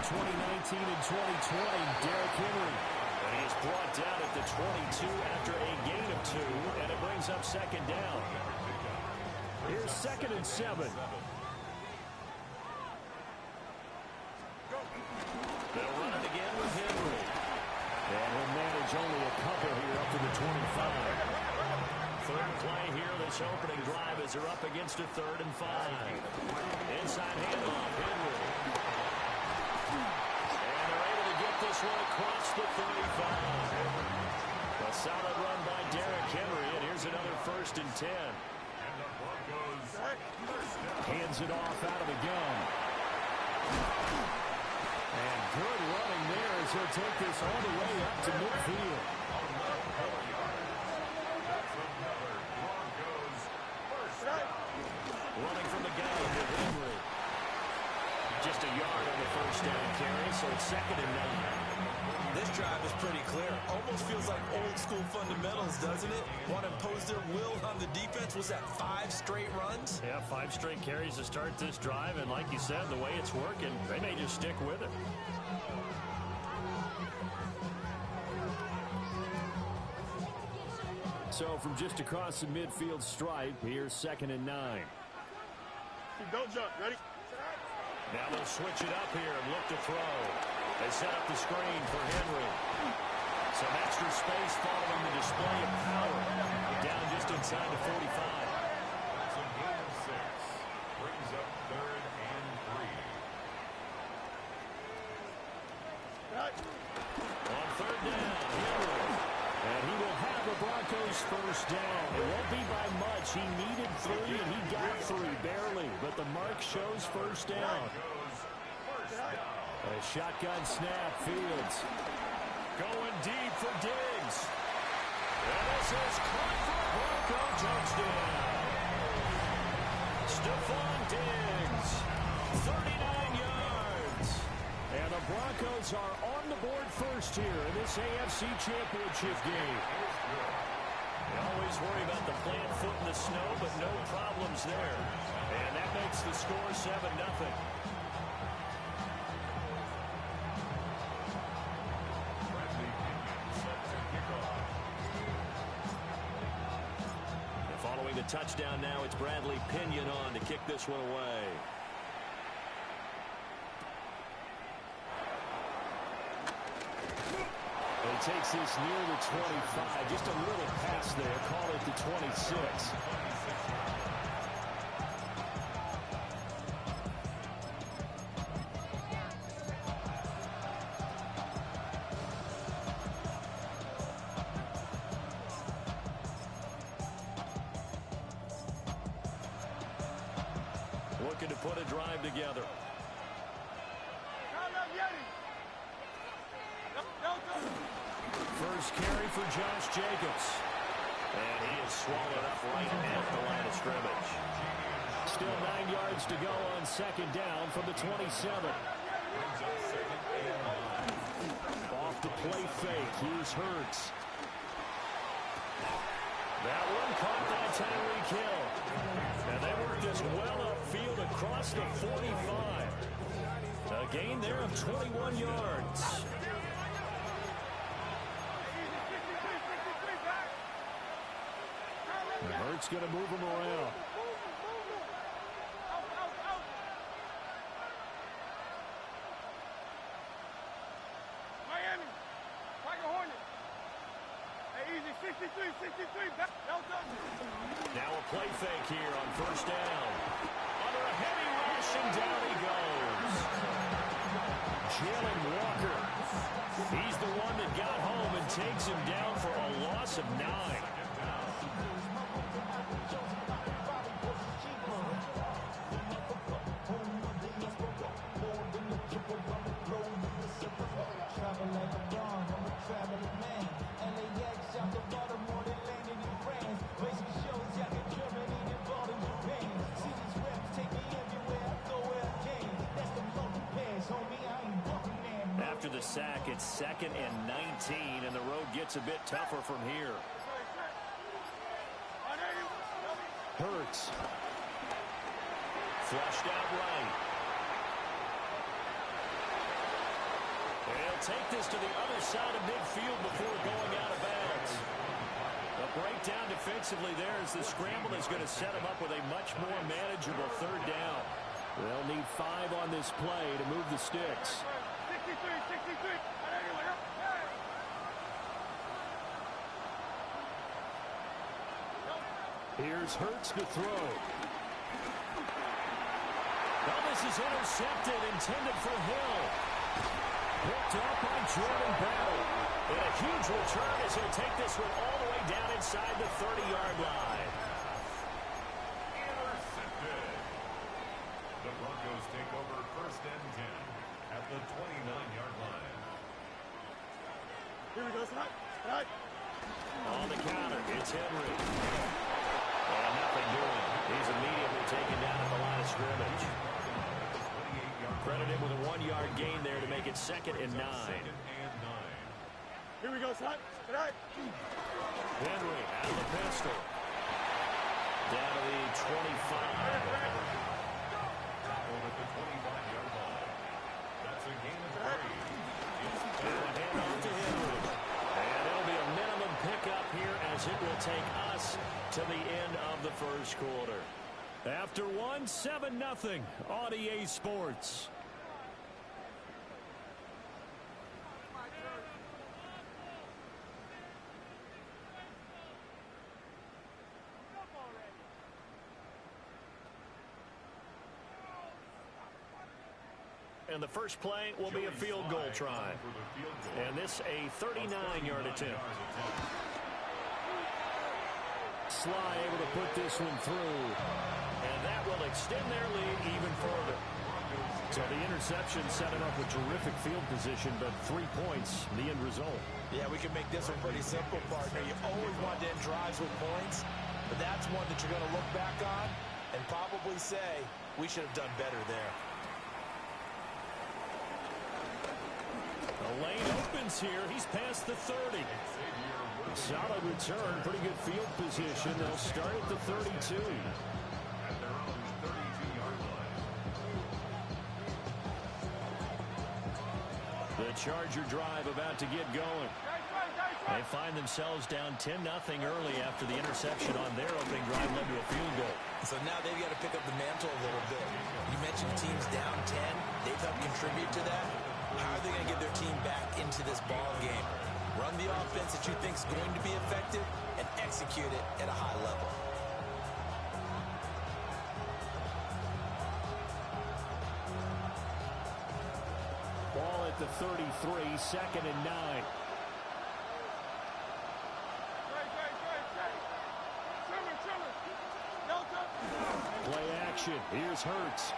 2019 and 2020, Derrick Henry. And he is brought down at the 22 after a gain of 2, and it brings up second down. Here's 2nd and 7. They'll run it again with Henry. And he'll manage only a couple here up to the 25. Third play here, this opening drive as they're up against a 3rd and 5. Inside handoff, Henry. And they're able to get this one across the 35. A solid run by Derrick Henry, and here's another 1st and 10. Hands it off out of the gun. And good running there as he'll take this all the way up to midfield. Running from the gun with Henry. Just a yard on the 1st down carry, so it's 2nd and 9. This drive is pretty clear. Almost feels like old school fundamentals, doesn't it? Want to impose their will on the defense. Was that 5 straight runs? Yeah, 5 straight carries to start this drive, and like you said, the way it's working, they may just stick with it. So from just across the midfield stripe, here's 2nd and 9. Don't jump. Ready? Now they'll switch it up here and look to throw. They set up the screen for Henry. Some extra space following the display of power. Down just inside the 45. So gain of 6 brings up 3rd and 3. On 3rd down, Henry. And he will have the Broncos 1st down. It won't be by much. He needed 3, and he got 3, barely. But the mark shows 1st down. A shotgun snap, Fields. Going deep for Diggs. And this is caught for a Bronco touchdown. Stephon Diggs, 39 yards. And the Broncos are on the board first here in this AFC Championship game. They always worry about the plant foot in the snow, but no problems there. And that makes the score 7-0. Following the touchdown now, it's Bradley Pinion on to kick this one away. He takes this near the 25. Just a little pass there. Call it the 26. Looking to put a drive together. First carry for Josh Jacobs. And he is swallowed up right at the line of scrimmage. Still 9 yards to go on 2nd down from the 27. Off the play fake. Here's Hurts. That one caught by Tyreek Hill. And they worked this well upfield across the 45. A gain there of 21 yards. Hurts going to move him around. Miami, Tiger Hornet. Hey, easy, 63. Now a play fake here on 1st down. Under a heavy rush, and down he goes. Jalen Walker. He's the one that got home and takes him down for a loss of 9. After the sack, it's 2nd and 19, and the road gets a bit tougher from here. Hurts. Flushed out right. to take this to the other side of midfield before going out of bounds. A breakdown defensively there as the scramble is going to set him up with a much more manageable third down. They'll need 5 on this play to move the sticks. 63. Here's Hurts to throw. Well, this is intercepted, intended for Hill. Picked up by Jordan Battle. And a huge return as he'll take this one all the way down inside the 30-yard line. Intercepted. The Broncos take over first and 10 at the 29-yard line. Here we go, Scott. On the counter, it's Henry. And nothing doing. He's immediately taken down at the line of scrimmage. Credit him with a 1-yard gain there to make it 2nd and 9. Here we go, Scott. Henry out of the pistol. Down to the 25. Over the 25-yard line. That's a gain of 3. And a handoff to Henry. And it'll be a minimum pickup here as it will take us to the end of the first quarter. After 1, 7-0 on EA Sports. And the first play will be a field goal try. And this a 39-yard attempt. Sly able to put this one through. And that will extend their lead even further. So the interception set him up with terrific field position, but 3 points, the end result. Yeah, we can make this one pretty simple, partner. You always want to end drives with points, but that's one that you're going to look back on and probably say, we should have done better there. The lane opens here. He's past the 30. Solid return. Pretty good field position. They'll start at the 32. The Charger drive about to get going. They find themselves down 10-0 early after the interception on their opening drive led to a field goal. So now they've got to pick up the mantle a little bit. You mentioned teams down 10. They've helped contribute to that. How are they going to get their team back into this ball game? Run the offense that you think is going to be effective and execute it at a high level. Ball at the 33, 2nd and 9. Play action. Here's Hurts.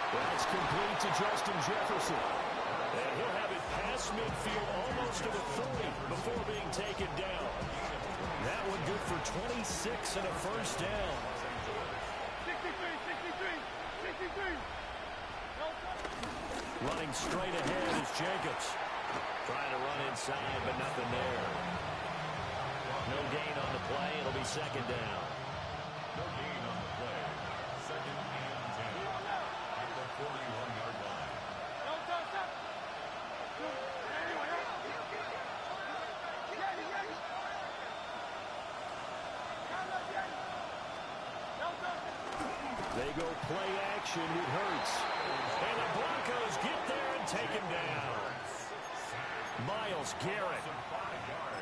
That's complete to Justin Jefferson. And he'll have it past midfield almost to the 30 before being taken down. That one good for 26 and a first down. 63. Running straight ahead is Jacobs. Trying to run inside, but nothing there. No gain on the play. It'll be 2nd down. No gain on the play. 2nd and 10 at the 41-yard line. They go play action with Hurts. And the Broncos get there and take him down. Myles Garrett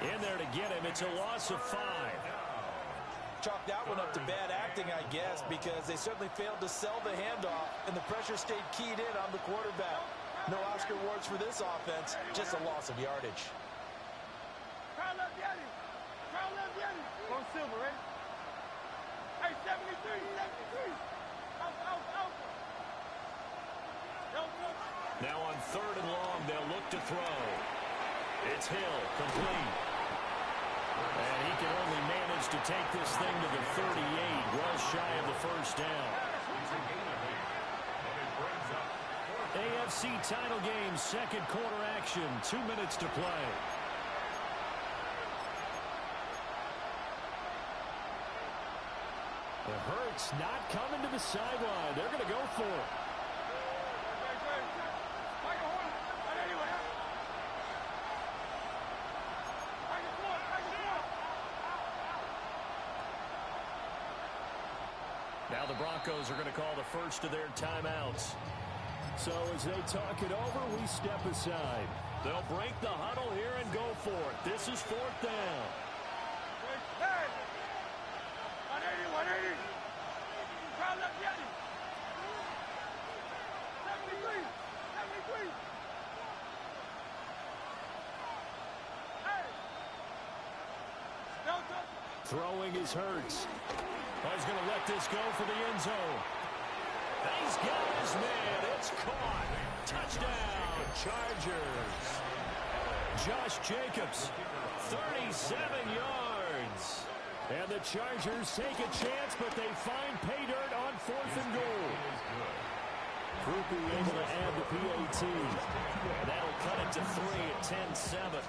in there to get him. It's a loss of 5. Chalk that one up to bad acting, I guess, because they certainly failed to sell the handoff, and the pressure stayed keyed in on the quarterback. No Oscar awards for this offense, just a loss of yardage. Go Silver, ready? Hey, 73. Now on 3rd and long, they'll look to throw. It's Hill, complete. And he can only manage to take this thing to the 38, well shy of the first down. AFC title game, 2nd quarter action, 2 minutes to play. The Hurts not coming to the sideline. They're going to go for it. Now the Broncos are going to call the first of their timeouts. So as they talk it over, we step aside. They'll break the huddle here and go for it. This is 4th down. 180, 180. Crowd left, Yanni. 73, 73. Hey. Delta. Throwing is Hurts. Oh, he's going to let this go for the end zone. He's got his man. It's caught. Touchdown, Chargers. Josh Jacobs, 37 yards. And the Chargers take a chance, but they find pay dirt on 4th and goal. Krupe able to add the PAT. And that'll cut it to 3 at 10-7.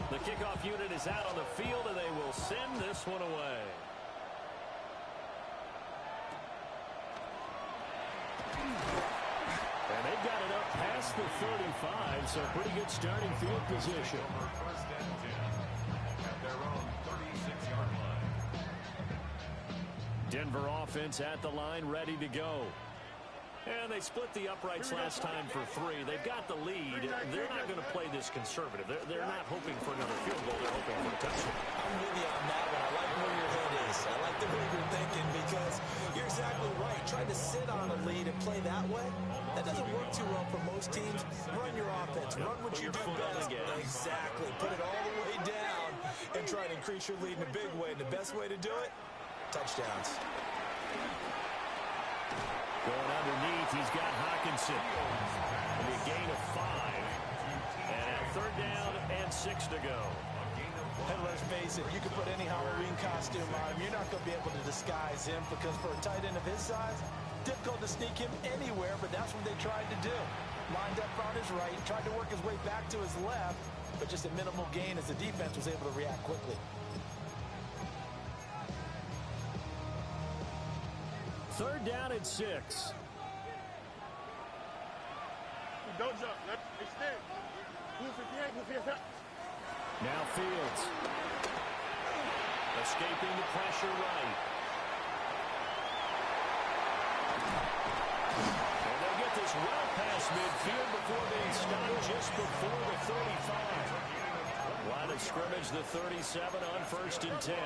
The kickoff unit is out on the field, and they will send this one away. And they've got it up past the 35, so pretty good starting field position. First and 10 at their own 36-yard line. Denver offense at the line, ready to go. And they split the uprights last time for 3. They've got the lead. They're not going to play this conservative. They're not hoping for another field goal. They're hoping for a touchdown. I'm with you on that one. I like where your head is. I like the way you're thinking because you're exactly right. Trying to sit on a lead and play that way, that doesn't work too well for most teams. Run your offense. Run what you do best. Exactly. Put it all the way down and try to increase your lead in a big way. And the best way to do it, touchdowns. Going underneath, he's got Hockenson. And a gain of 5. And at 3rd down and 6 to go. And let's face it, you can put any Halloween costume on him. You're not going to be able to disguise him because for a tight end of his size, difficult to sneak him anywhere, but that's what they tried to do. Lined up on his right, tried to work his way back to his left, but just a minimal gain as the defense was able to react quickly. Third down and 6. Don't jump. Extend. Now Fields. Escaping the pressure right. And they'll get this well past midfield before being stopped just before the 35. Line of scrimmage, the 37 on 1st and 10.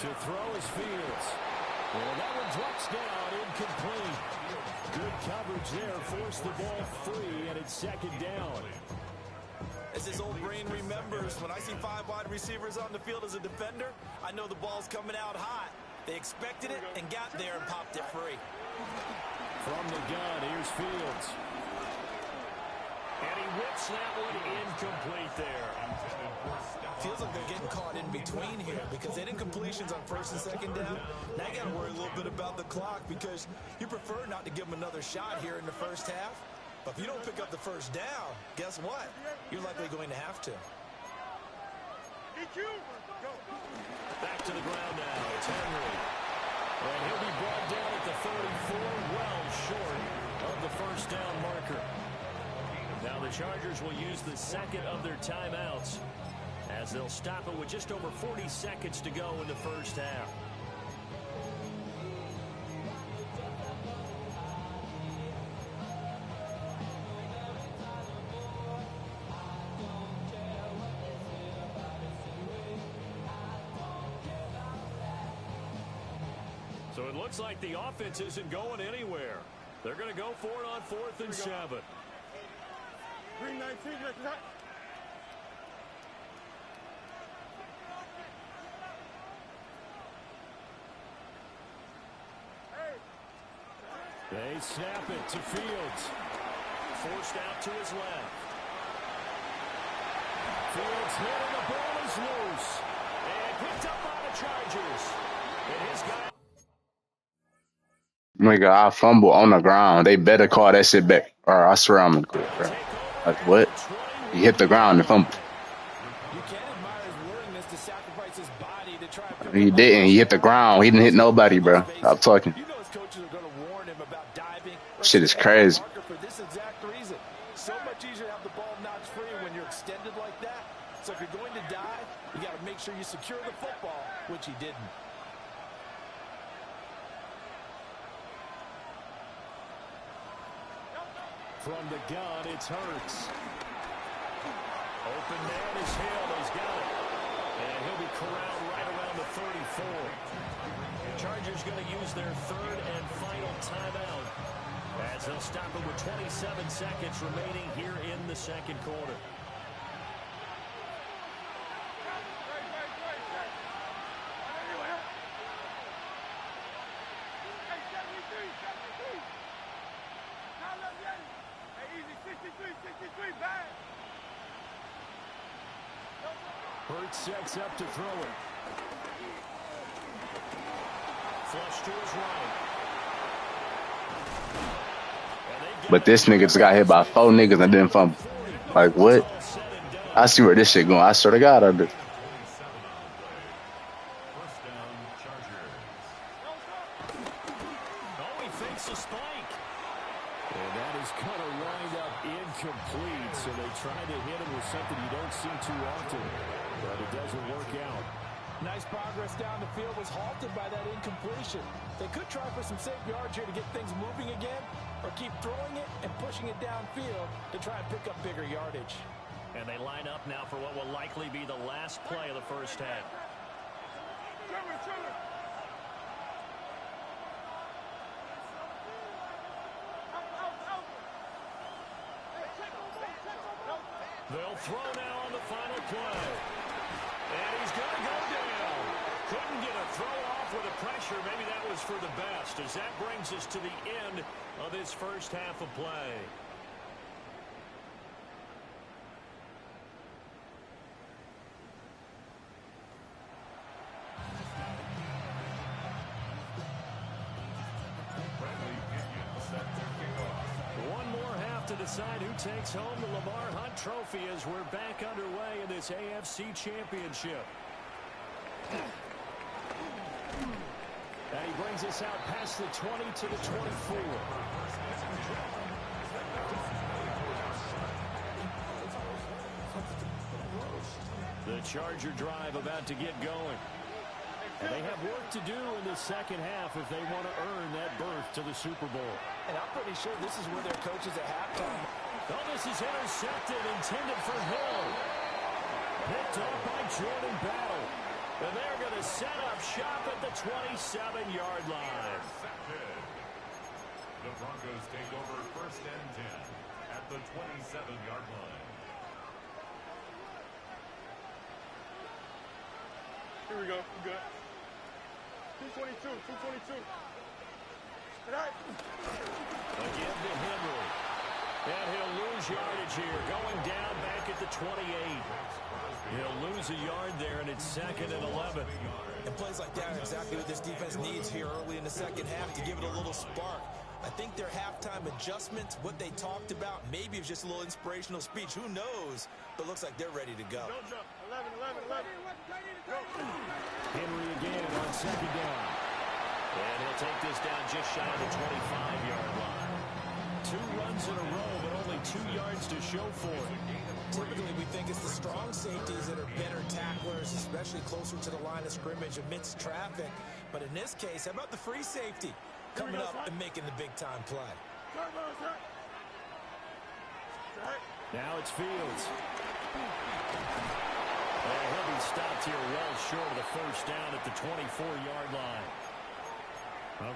To throw is Fields. Well, that one drops down, incomplete. Good coverage there, forced the ball free, and it's 2nd down. As his old brain remembers, when I see 5 wide receivers on the field as a defender, I know the ball's coming out hot. They expected it and got there and popped it free. From the gun, here's Fields. And he whips that one incomplete there. Feels like they're getting caught in between here because they didn't completions on 1st and 2nd down. Now you got to worry a little bit about the clock because you prefer not to give them another shot here in the first half. But if you don't pick up the 1st down, guess what? You're likely going to have to. Back to the ground now. It's Henry. And he'll be brought down at the 34, well short of the 1st down marker. Now the Chargers will use the 2nd of their timeouts as they'll stop it with just over 40 seconds to go in the 1st half. So it looks like the offense isn't going anywhere. They're going to go for it on 4th and 7. 319, let's not. They snap it to Fields. Forced out to his left. Fields hit and the ball is loose. And picked up by the Chargers. And his guy. Nigga, I fumble on the ground. They better call that shit back. Or I swear I'm gonna quit, bro. Like, what? He hit the ground and fumbled. You can't admire his willingness to sacrifice his body to try and pick He up didn't. He hit the ground. He didn't hit nobody, bro. Stop talking. You know his coaches are going to warn him about diving. Shit is crazy. For this exact reason. So much easier to have the ball in So if you're going to dive, you got to make sure you secure the football, which he didn't. From the gun, it's Hurts. Open man is Hill. He's got it. And he'll be corralled right around the 34. The Chargers going to use their third and final timeout as they'll stop it with 27 seconds remaining here in the second quarter. Hurts sets up to throw it. Flush to his right. But this nigga just got hit by 4 niggas and didn't fumble. Like, what? I see where this shit going. I swear to God, I do. Oh, he fakes a spike. And that is kind of lined up incomplete. So they try to hit him with something you don't see too often. But it doesn't work out. Nice progress down the field was halted by that incompletion. They could try for some safe yards here to get things moving again, or keep throwing it and pushing it downfield to try and pick up bigger yardage. And they line up now for what will likely be the last play of the first half. They'll throw now on the final play. And he's going to go down. Couldn't get a throw off with the pressure. Maybe that was for the best, as that brings us to the end of this first half of play. One more half to decide who takes home the Lamar Hunt Trophy as we're back underway in this AFC Championship. And he brings us out past the 20 to the 24. The Charger drive about to get going. And they have work to do in the second half if they want to earn that berth to the Super Bowl. And I'm pretty sure this is where their coach is at halftime. Oh, this is intercepted, intended for Hill. Picked up by Jordan Battle. And they're going to set up shop at the 27-yard line. The Broncos take over first and 10 at the 27-yard line. Here we go. We good. 222. 222. Right. Again to Henry. And he'll lose yardage here. Going down back at the 28. He'll lose a yard there, and it's 2nd and 11. And plays like that are exactly what this defense needs here early in the second half to give it a little spark. I think their halftime adjustments, what they talked about, maybe it was just a little inspirational speech. Who knows? But looks like they're ready to go. Don't jump. 11, 11, 11. Henry again on 2nd down. And he'll take this down just shy of the 25-yard line. 2 runs in a row, but only 2 yards to show for it. Typically, we think it's the strong safeties that are better tacklers, especially closer to the line of scrimmage amidst traffic. But in this case, how about the free safety coming up and making the big-time play? Now it's Fields. And he'll be stopped here well short of the first down at the 24-yard line.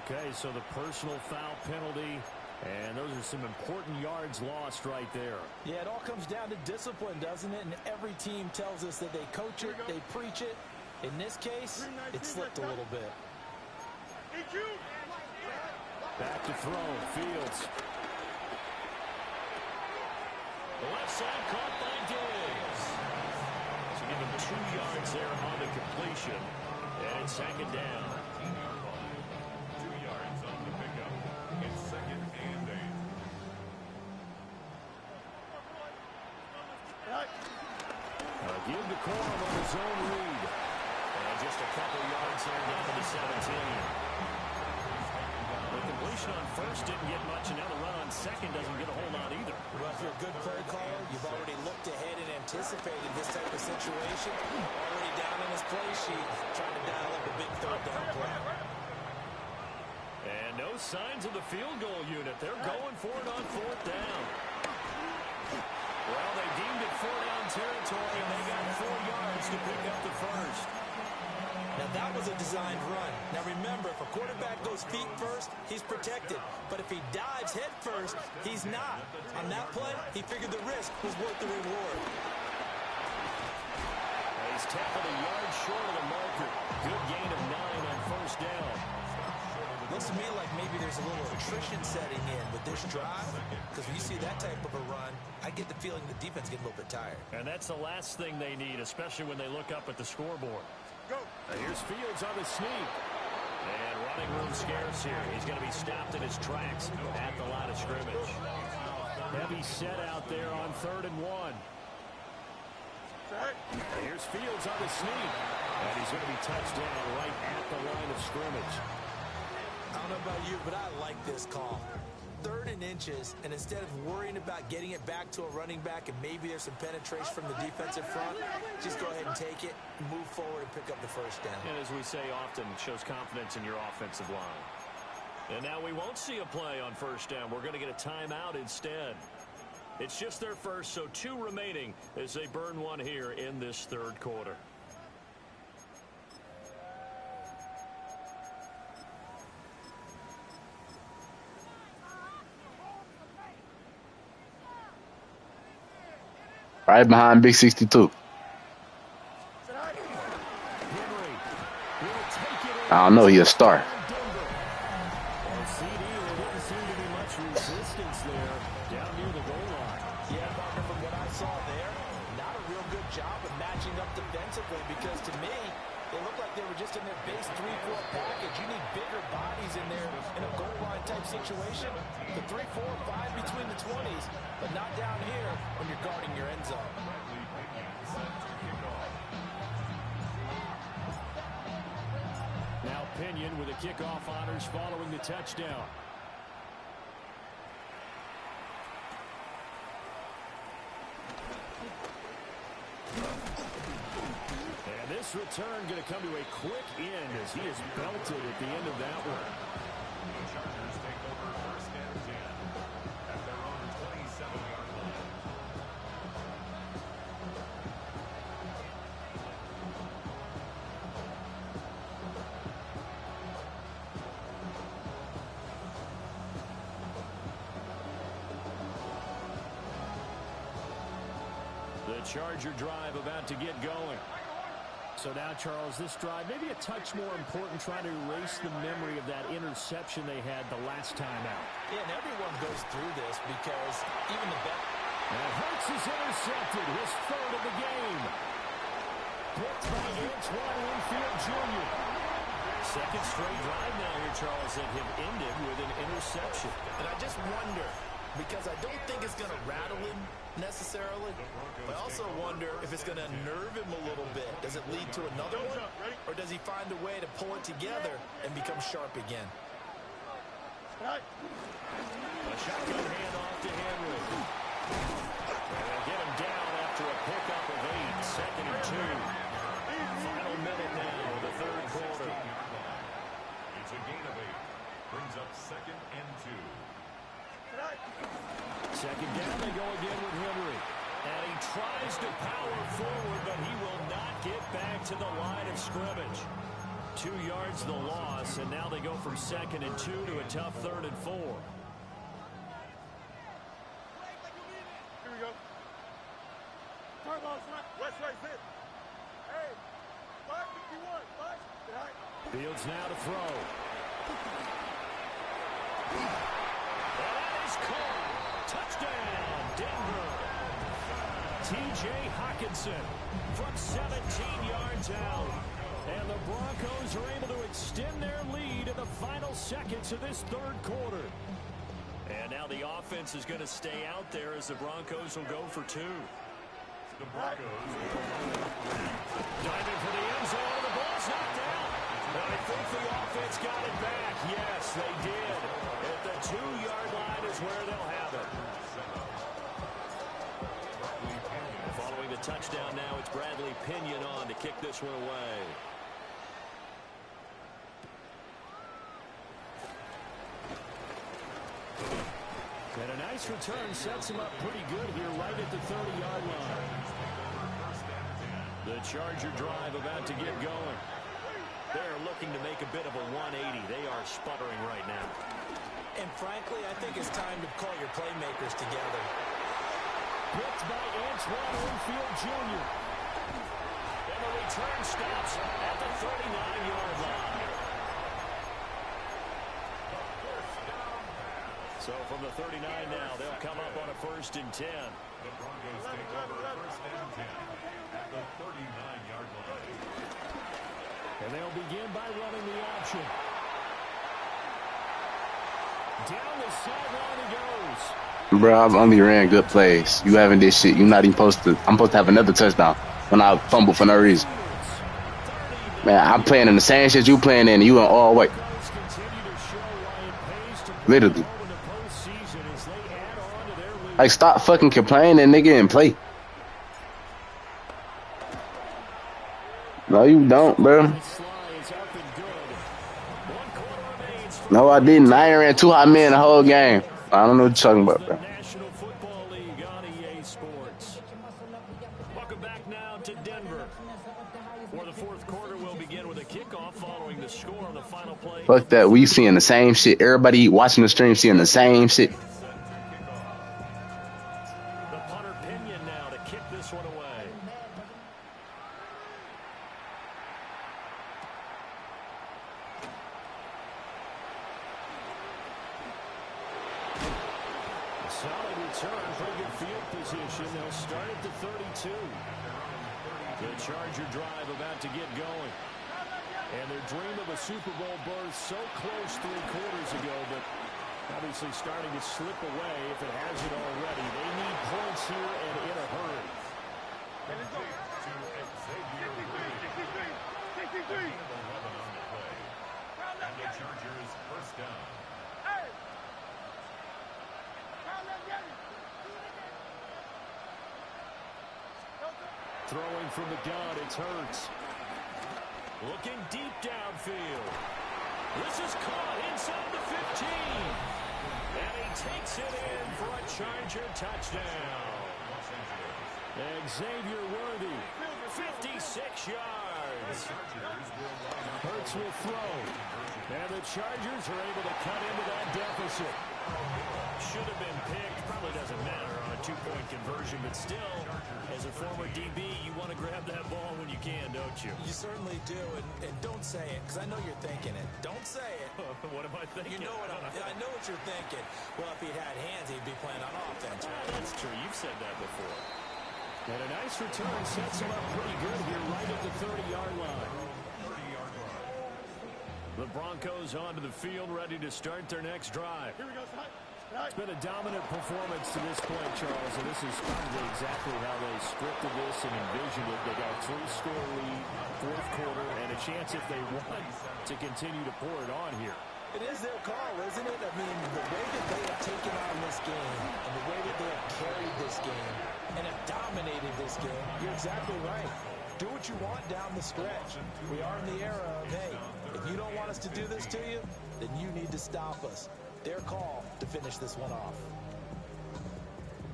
Okay, so the personal foul penalty. And those are some important yards lost right there. Yeah, it all comes down to discipline, doesn't it? And every team tells us that they coach it, they preach it. In this case, it slipped a little bit. Back to throw, Fields. The left side caught by Diggs. So give him 2 yards there on the completion. And it's 2nd down. 2 yards on the pickup. It's 2nd and 8. Give the corner on his own read. And just a couple yards there down to the 17. The completion on first didn't get much, and now the run on second doesn't get a whole lot either. Well, if you're a good play caller, you've already looked ahead and anticipated this type of situation. Already down in his play sheet, trying to dial up a big third down play. And no signs of the field goal unit. They're going for it on fourth down. Well, they deemed it 4-down territory, and they got 4 yards to pick up the first. Now, that was a designed run. Now, remember, if a quarterback goes feet first, he's protected. But if he dives head first, he's not. On that play, he figured the risk was worth the reward. He's tackled a yard short of the marker. Good gain of 9 on first down. Looks to me like maybe there's a little attrition setting in with this drive, because when you see that type of a run, I get the feeling the defense gets a little bit tired. And that's the last thing they need, especially when they look up at the scoreboard. Go. Here's Fields on the sneak. And running room scarce here. He's going to be stopped in his tracks at the line of scrimmage. Heavy set out there on 3rd and 1. Here's Fields on the sneak. And he's going to be touched down right at the line of scrimmage. I don't know about you, but I like this call. 3rd and inches, and instead of worrying about getting it back to a running back and maybe there's some penetration from the defensive front, just go ahead and take it, move forward, and pick up the first down. And as we say often, it shows confidence in your offensive line. And now we won't see a play on first down. We're going to get a timeout instead. It's just their first, so 2 remaining as they burn one here in this 3rd quarter. Right behind Big 62. I don't know, he a star. Yeah, partner, from what I saw there, not a real good job of matching up defensively, because to me, they look like they were just in their base 3-4 package. You need bigger bodies in there in a goal line type situation. The 3-4, 5 between the 20s, but not down here when you're guarding your end zone. Now Pinion with the kickoff honors following the touchdown. And this return going to come to a quick end as he is belted at the end of that one. The Chargers take over 1st and 10 at their own 27-yard line. The Charger drive about to get going. So now, Charles, this drive maybe a touch more important, trying to erase the memory of that interception they had the last time out. Yeah, and everyone goes through this because even the best. And Hurts is intercepted, his 3rd of the game. Picked by Antoine Winfield Jr. Second straight drive now here, Charles, that have ended with an interception. And I just wonder, because I don't think it's going to rattle him necessarily, but I also wonder if it's going to unnerve him a little bit. Does it lead to another one, or does he find a way to pull it together and become sharp again? A shotgun handoff to Henry. And get him down after a pickup of 8, 2nd and 2. Final minute now of the 3rd quarter. It's a gain of 8. Brings up 2nd and 2. 2nd down, they go again with Henry. And he tries to power forward, but he will not get back to the line of scrimmage. 2 yards the loss, and now they go from 2nd and 2 to a tough 3rd and 4. Here we go. Turn ball, West right there. Hey, 551, 5. Fields now to throw. That is caught. Touchdown, Denver. T.J. Hockenson from 17 yards out. And the Broncos are able to extend their lead in the final seconds of this 3rd quarter. And now the offense is going to stay out there as the Broncos will go for 2. The Broncos Diving for the end zone, the ball's knocked down. I think the offense got it back. Yes, they did. 2-yard line is where they'll have it. Following the touchdown now, it's Bradley Pinion on to kick this one away. And a nice return sets him up pretty good here right at the 30-yard line. The Charger drive about to get going. They're looking to make a bit of a 180. They are sputtering right now. And frankly, I think it's time to call your playmakers together. Picked by Antoine Winfield Jr. And the return stops at the 39-yard line. So from the 39 now, they'll come up on a 1st and 10. The Broncos take over 1st and 10 at the 39-yard line. And they'll begin by running the option. Down the sideline he goes. Bro, I've only ran good plays. You having this shit. You're not even supposed to. I'm supposed to have another touchdown when I fumble for no reason. Man, I'm playing in the same shit you playing in, and you went all way. Literally. Like, stop fucking complaining, nigga, and play. No, you don't, bro. No, I didn't. I ain't ran 2 hot men the whole game. I don't know what you're talking about, bro. National Football League on EA Sports. Welcome back now to Denver. For the 4th quarter, we'll begin with a kickoff following the score on the final play. Fuck that. We seeing the same shit. Everybody watching the stream seeing the same shit. The punter Pinion now to kick this one away. Solid return, pretty good field position. They'll start at the 32. The Charger drive about to get going. And their dream of a Super Bowl berth so close 3 quarters ago, but obviously starting to slip away if it hasn't already. They need points here and in a hurry. And the Chargers 1st down. Throwing from the gun, it's Hurts. Looking deep downfield. This is caught inside the 15. And he takes it in for a Charger touchdown. Xavier Worthy, 56 yards. Hurts will throw. And the Chargers are able to cut into that deficit. Should have been picked. Probably doesn't matter on a 2-point conversion, but still, as a former DB, you want to grab that ball when you can, don't you? You certainly do, and don't say it, because I know you're thinking it. Don't say it. What am I thinking? You know what I know what you're thinking. Well, if he had hands, he'd be playing on offense. That's true. You've said that before. And a nice return sets him up pretty good here right at the 30-yard line. The Broncos onto the field, ready to start their next drive. Here we go, son. It's been a dominant performance to this point, Charles, and this is probably exactly how they scripted this and envisioned it. They got a 3-score lead, 4th quarter, and a chance if they want to continue to pour it on here. It is their call, isn't it? I mean, the way that they have taken on this game and the way that they have carried this game and have dominated this game, you're exactly right. Do what you want down the stretch. We are in the era of, hey, if you don't want us to do this to you, then you need to stop us. Their call to finish this one off.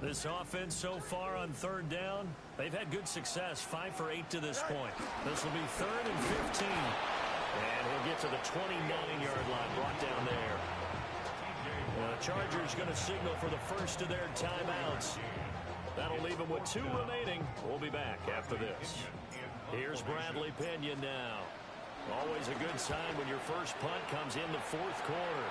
This offense so far on 3rd down, they've had good success, 5 for 8 to this point. This will be 3rd and 15. And he'll get to the 29-yard line, brought down there. The Chargers going to signal for the first of their timeouts. That'll leave them with 2 remaining. We'll be back after this. Here's Bradley Pinion now. Always a good sign when your first punt comes in the 4th quarter.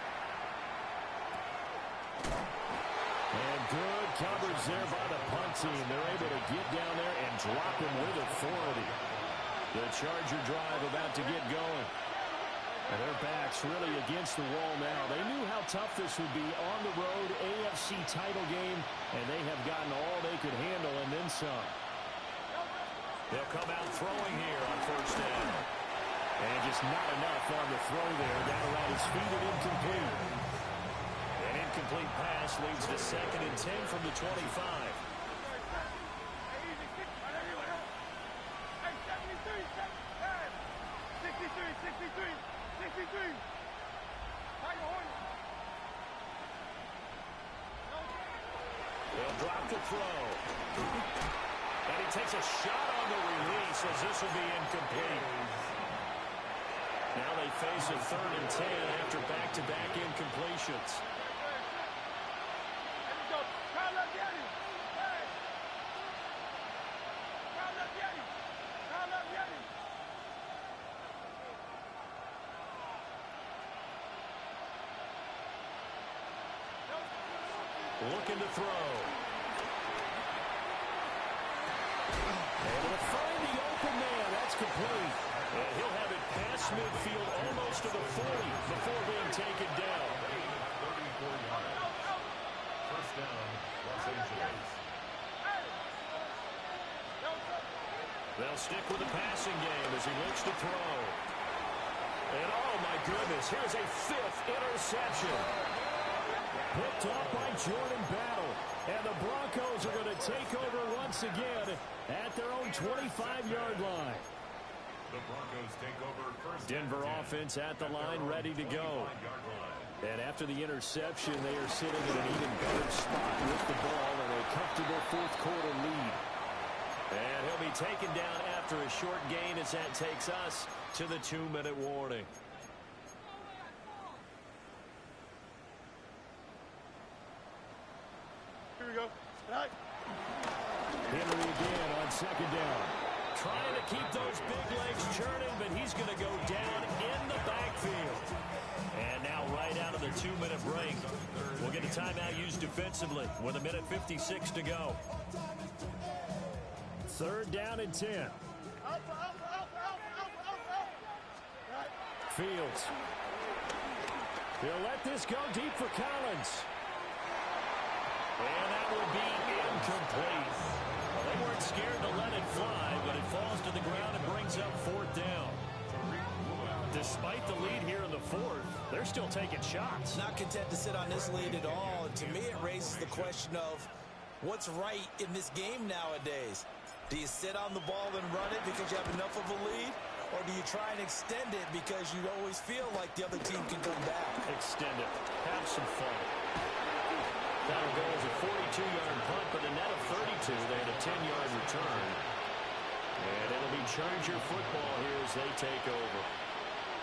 And good coverage there by the punt team. They're able to get down there and drop him with authority. The Charger drive about to get going. And their backs really against the wall now. They knew how tough this would be on the road, AFC title game, and they have gotten all they could handle and then some. They'll come out throwing here on 1st down. And just not enough on the throw there. Down around his feet and incomplete. And in incomplete pass leads to 2nd and 10 from the 25. They'll drop the throw. And he takes a shot on the release as this will be incomplete. Now they face a 3rd and 10 after back-to-back incompletions. Looking to throw. Able to find the open man. That's complete. And he'll have it past midfield almost to the 40 before being taken down. 34 yards. First down, Los Angeles. They'll stick with the passing game as he looks to throw. And oh my goodness, here's a 5th interception. Picked off by Jordan Battle. And the Broncos are going to take over once again at their own 25-yard line. The Broncos take over first. Denver offense at the line, ready to go. And after the interception, they are sitting in an even better spot with the ball and a comfortable 4th quarter lead. And he'll be taken down after a short gain as that takes us to the 2-minute warning. Here we go. Henry again on 2nd down. Trying to keep those big legs churning, but he's going to go down in the backfield. And now right out of the 2-minute break, we'll get a timeout used defensively with 1:56 to go. 3rd down and 10. Fields. He'll let this go deep for Collins. And that will be incomplete. They weren't scared to let it fly, but it falls to the ground and brings up 4th down. Despite the lead here in the 4th, they're still taking shots. Not content to sit on this lead at all. And to me, it raises the question of what's right in this game nowadays. Do you sit on the ball and run it because you have enough of a lead? Or do you try and extend it because you always feel like the other team can come back? Extend it. Have some fun. That'll go as a 42-yard punt, but a net of 32. They had a 10-yard return. And it'll be Charger football here as they take over.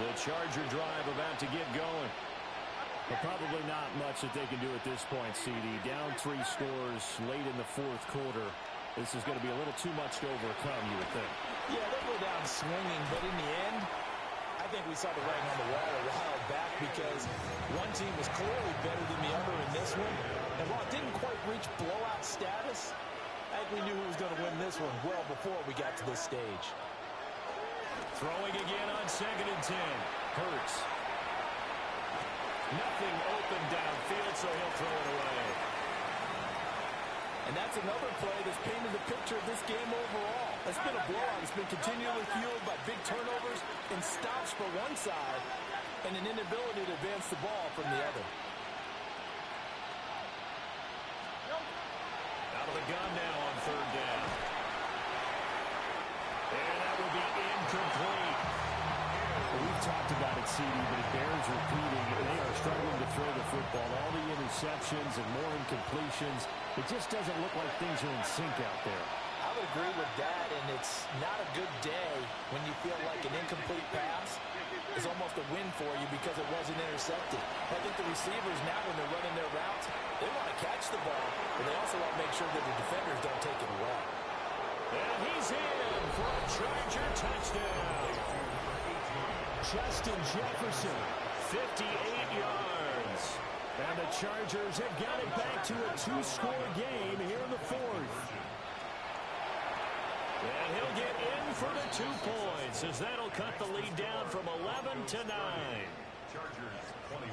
The Charger drive about to get going. But probably not much that they can do at this point, CD. Down 3 scores late in the 4th quarter. This is going to be a little too much to overcome, you would think. Yeah, they'll go down swinging, but in the end, I think we saw the writing on the wall a while back because one team was clearly better than the other in this one. And while it didn't quite reach blowout status, I think we knew who was going to win this one well before we got to this stage. Throwing again on 2nd and 10. Hurts. Nothing open downfield, so he'll throw it away. And that's another play that's painted the picture of this game overall. It's been a blowout. It's been continually fueled by big turnovers and stops for one side and an inability to advance the ball from the other. Out of the gun now on 3rd down. And that will be incomplete. We've talked about it, CD, but it bears repeating. They are struggling to throw the football. All the interceptions and more incompletions. It just doesn't look like things are in sync out there. I would agree with that, and it's not a good day when you feel like an incomplete pass is almost a win for you because it wasn't intercepted. I think the receivers now, when they're running their routes, they want to catch the ball, but they also want to make sure that the defenders don't take it away. And he's in for a Charger touchdown. Justin Jefferson, 58 yards. And the Chargers have got it back to a 2-score game here in the 4th. And he'll get in for the 2 points as that'll cut the lead down from 11 to 9. Chargers 21.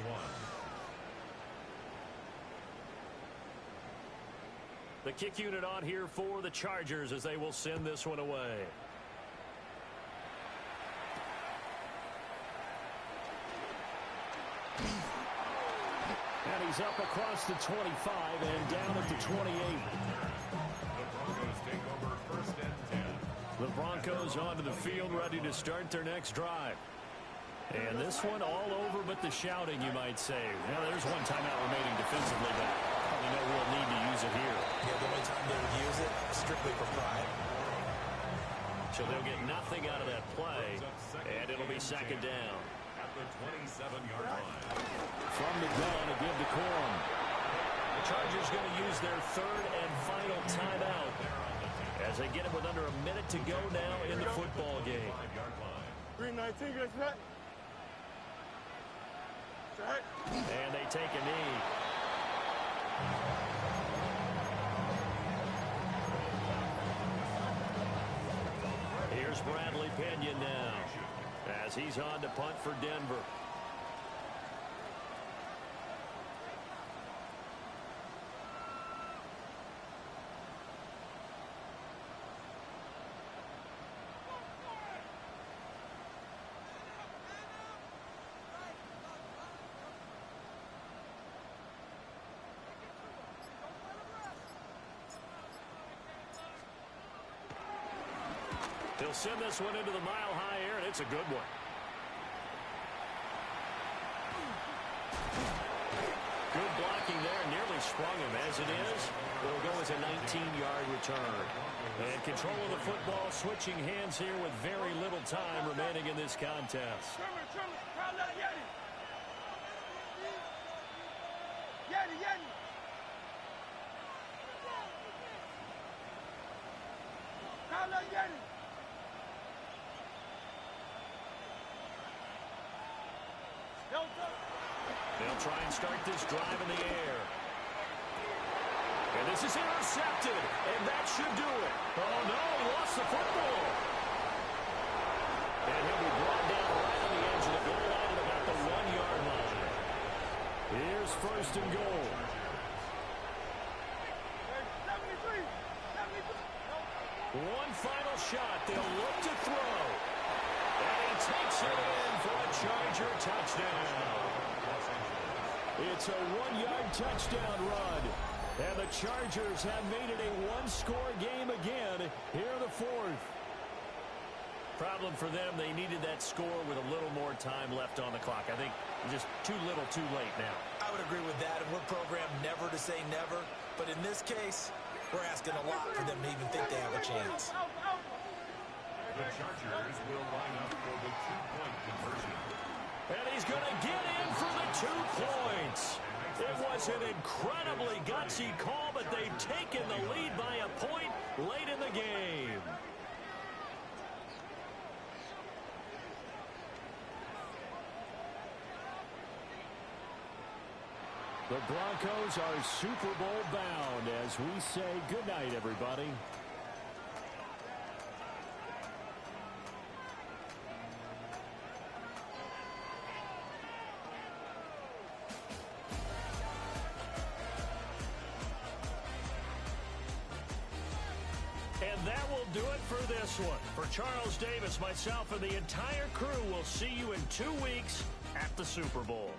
The kick unit on here for the Chargers as they will send this one away. And he is up across the 25 and down at the 28. The Broncos take over first and 10. The Broncos onto the field, ready to start their next drive. And this one all over but the shouting, you might say. Now, there's one timeout remaining defensively, but probably no real need to use it here. Yeah, the only time they would use it, strictly for pride. So they'll get nothing out of that play, and it'll be second down. At the 27-yard line. From the gun, a give to Corum. The Chargers going to use their third and final timeout as they get it with under a minute to go now in the football game. Green 19, get set. Set. And they take a knee. Here's Bradley Pinion now as he's on to punt for Denver. He'll send this one into the mile-high air, and it's a good one. Good blocking there, nearly sprung him. As it is, it'll go as a 19-yard return. And control of the football, switching hands here with very little time remaining in this contest. They'll try and start this drive in the air. And this is intercepted, and that should do it. Oh, no, he lost the football. And he'll be brought down right on the edge of the goal line at about the 1-yard line. Here's first and goal. One final shot. They'll look to throw. And he takes it in for a Charger touchdown. It's a 1-yard touchdown run. And the Chargers have made it a one-score game again here in the fourth. Problem for them, they needed that score with a little more time left on the clock. I think just too little, too late now. I would agree with that, and we're programmed never to say never. But in this case, we're asking a lot for them to even think they have a chance. The Chargers will line up for the two-point conversion. And he's going to get in for the 2 points. It was an incredibly gutsy call, but they've taken the lead by a point late in the game. The Broncos are Super Bowl bound as we say goodnight, everybody. And that will do it for this one. For Charles Davis, myself, and the entire crew, we'll see you in 2 weeks at the Super Bowl.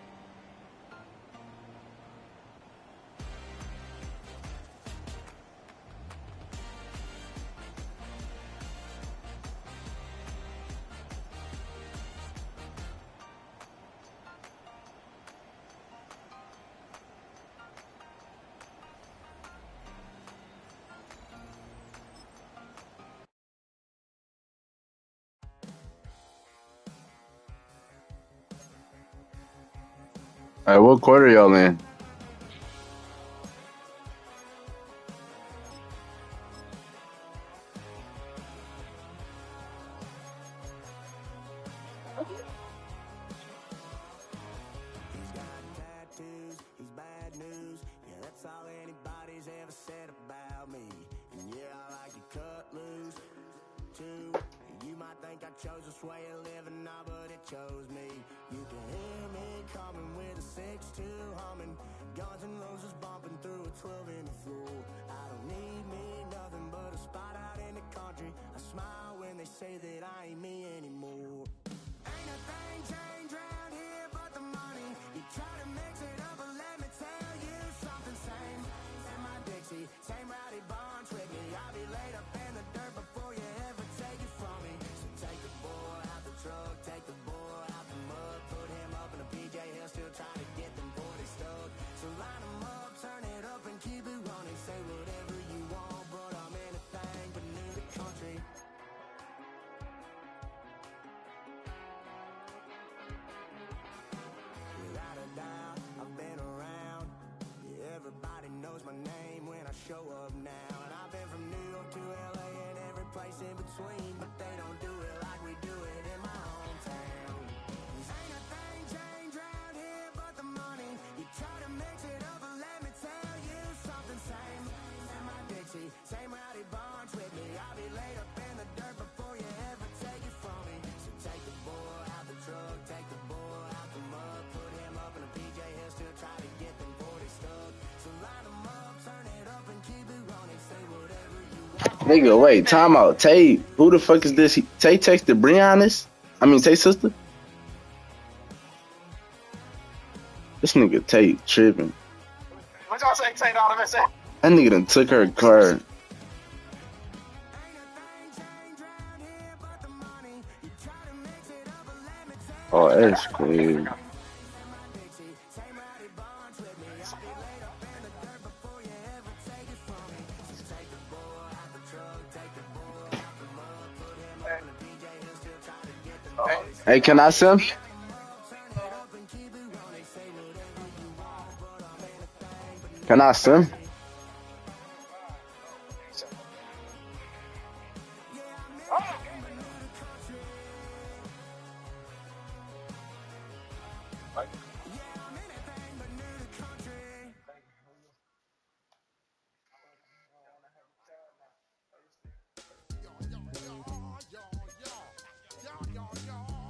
All right, what quarter y'all in? Say that I ain't me anymore. Ain't a thing changed around here but the money. You try to mix it up, but let me tell you. show up now. And I've been from New York to LA and every place in between, but they don't do it like we do it in my hometown. Ain't a thing changed round here but the money. You try to mix it up, but let me tell you something. Same in my Dixie, same rowdy bunch with me. I'll be laid up in the dirt before you ever take it from me. So take the boy out the truck, take the boy out the mud, put him up in a PJ, he'll still try to get them 40 stuck. So line them up, turn it up and keep it running. Say whatever you want. Nigga, wait, time out. Tay, who the fuck is this? Tay texted Brianna's? I mean, Tay's sister? This nigga Tay tripping. What y'all say? Tay Donovan say? That nigga done took her card. Oh, that's crazy. Hey, can I sim? Can I sim?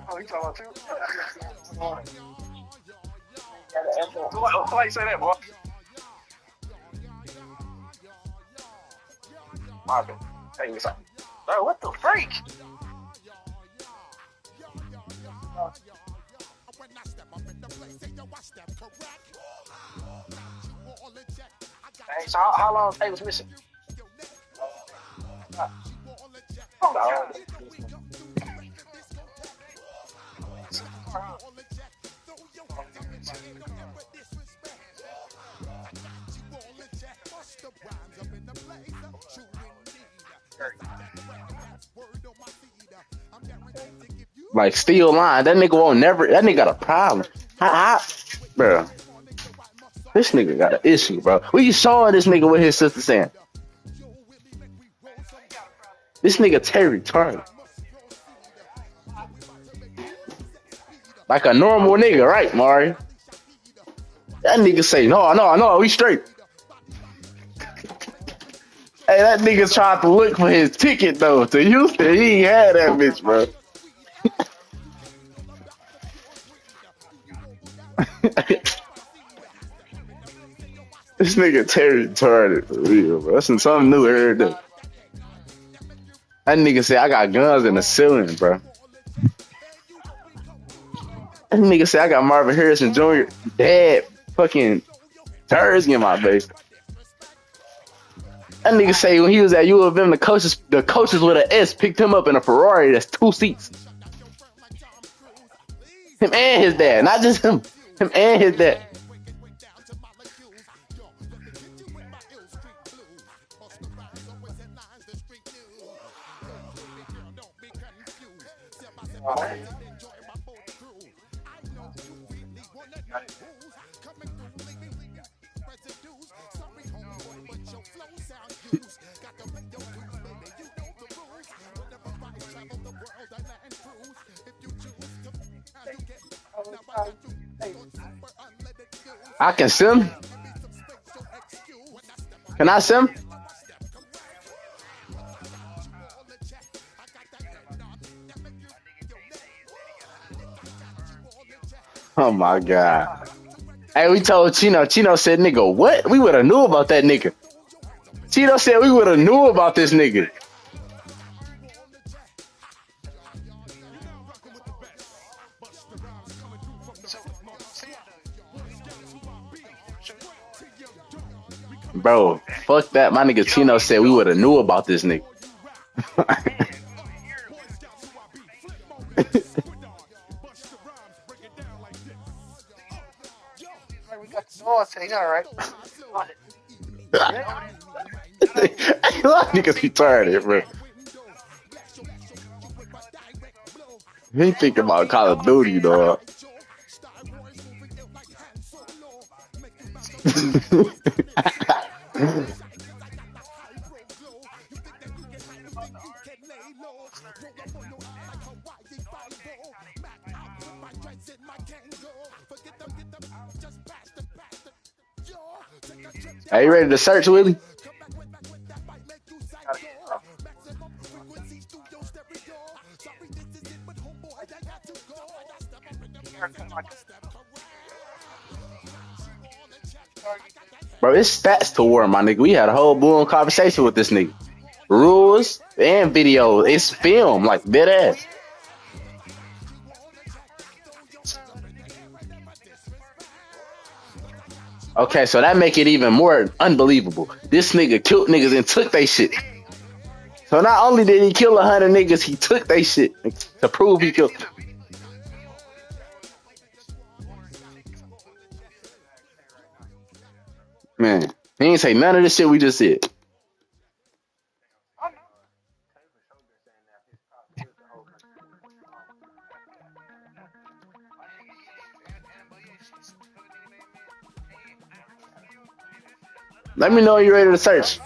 Oh, you talking about two? Why you say that, boy? Marvin, tell me something. Bro, what the freak? Hey, so how long Tay was missing? Oh, Like, still lying. That nigga won't never. That nigga got a problem. Bro. This nigga got an issue, bro. We saw this nigga with his sister saying. This nigga Terry retarded. Like a normal nigga, right, Mario? That nigga say, no, we straight. Hey, that nigga tried to look for his ticket, though, to Houston. He ain't had that bitch, bro. This nigga Terry retarded, for real, bro. That's something new every day. That nigga say, I got guns in the ceiling, bro. That nigga say, I got Marvin Harrison Jr. dad fucking turds in my face. That nigga say when he was at U of M, the coaches with an S picked him up in a Ferrari that's 2 seats. Him and his dad, not just him. Him and his dad. I can sim. Can I sim? Oh my god. Hey, we told Chino. Chino said, nigga, what? We would have knew about that nigga. Chino said we would have knew about this nigga. Bro, fuck that. My nigga Chino said we would have knew about this nigga. Niggas retarded, bro. He ain't thinking about Call of Duty, dog. Are you ready to search, Willie? Bro, it's stats to war, my nigga. We had a whole boom conversation with this nigga. Rules and video. It's film, like dead ass. Okay, so that make it even more unbelievable. This nigga killed niggas and took they shit. So not only did he kill 100 niggas, he took they shit to prove he killed them. Man, he ain't say none of the shit we just said. Let me know you're ready to search.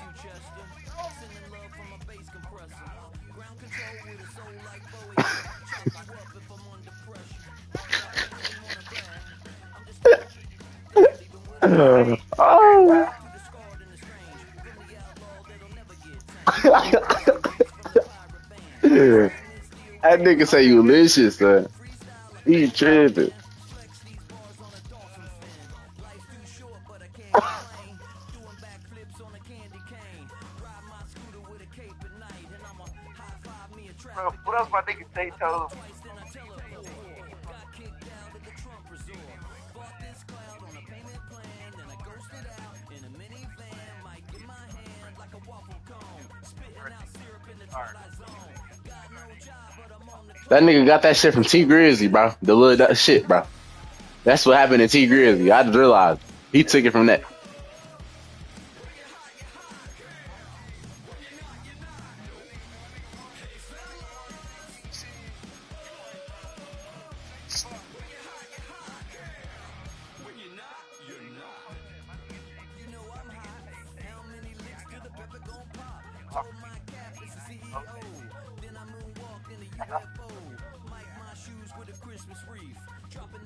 Oh. That nigga say you licious, son. He tripping. Bro, what else my nigga say told me? That nigga got that shit from T Grizzly, bro. The little that shit, bro. That's what happened to T Grizzly. I just realized he took it from that.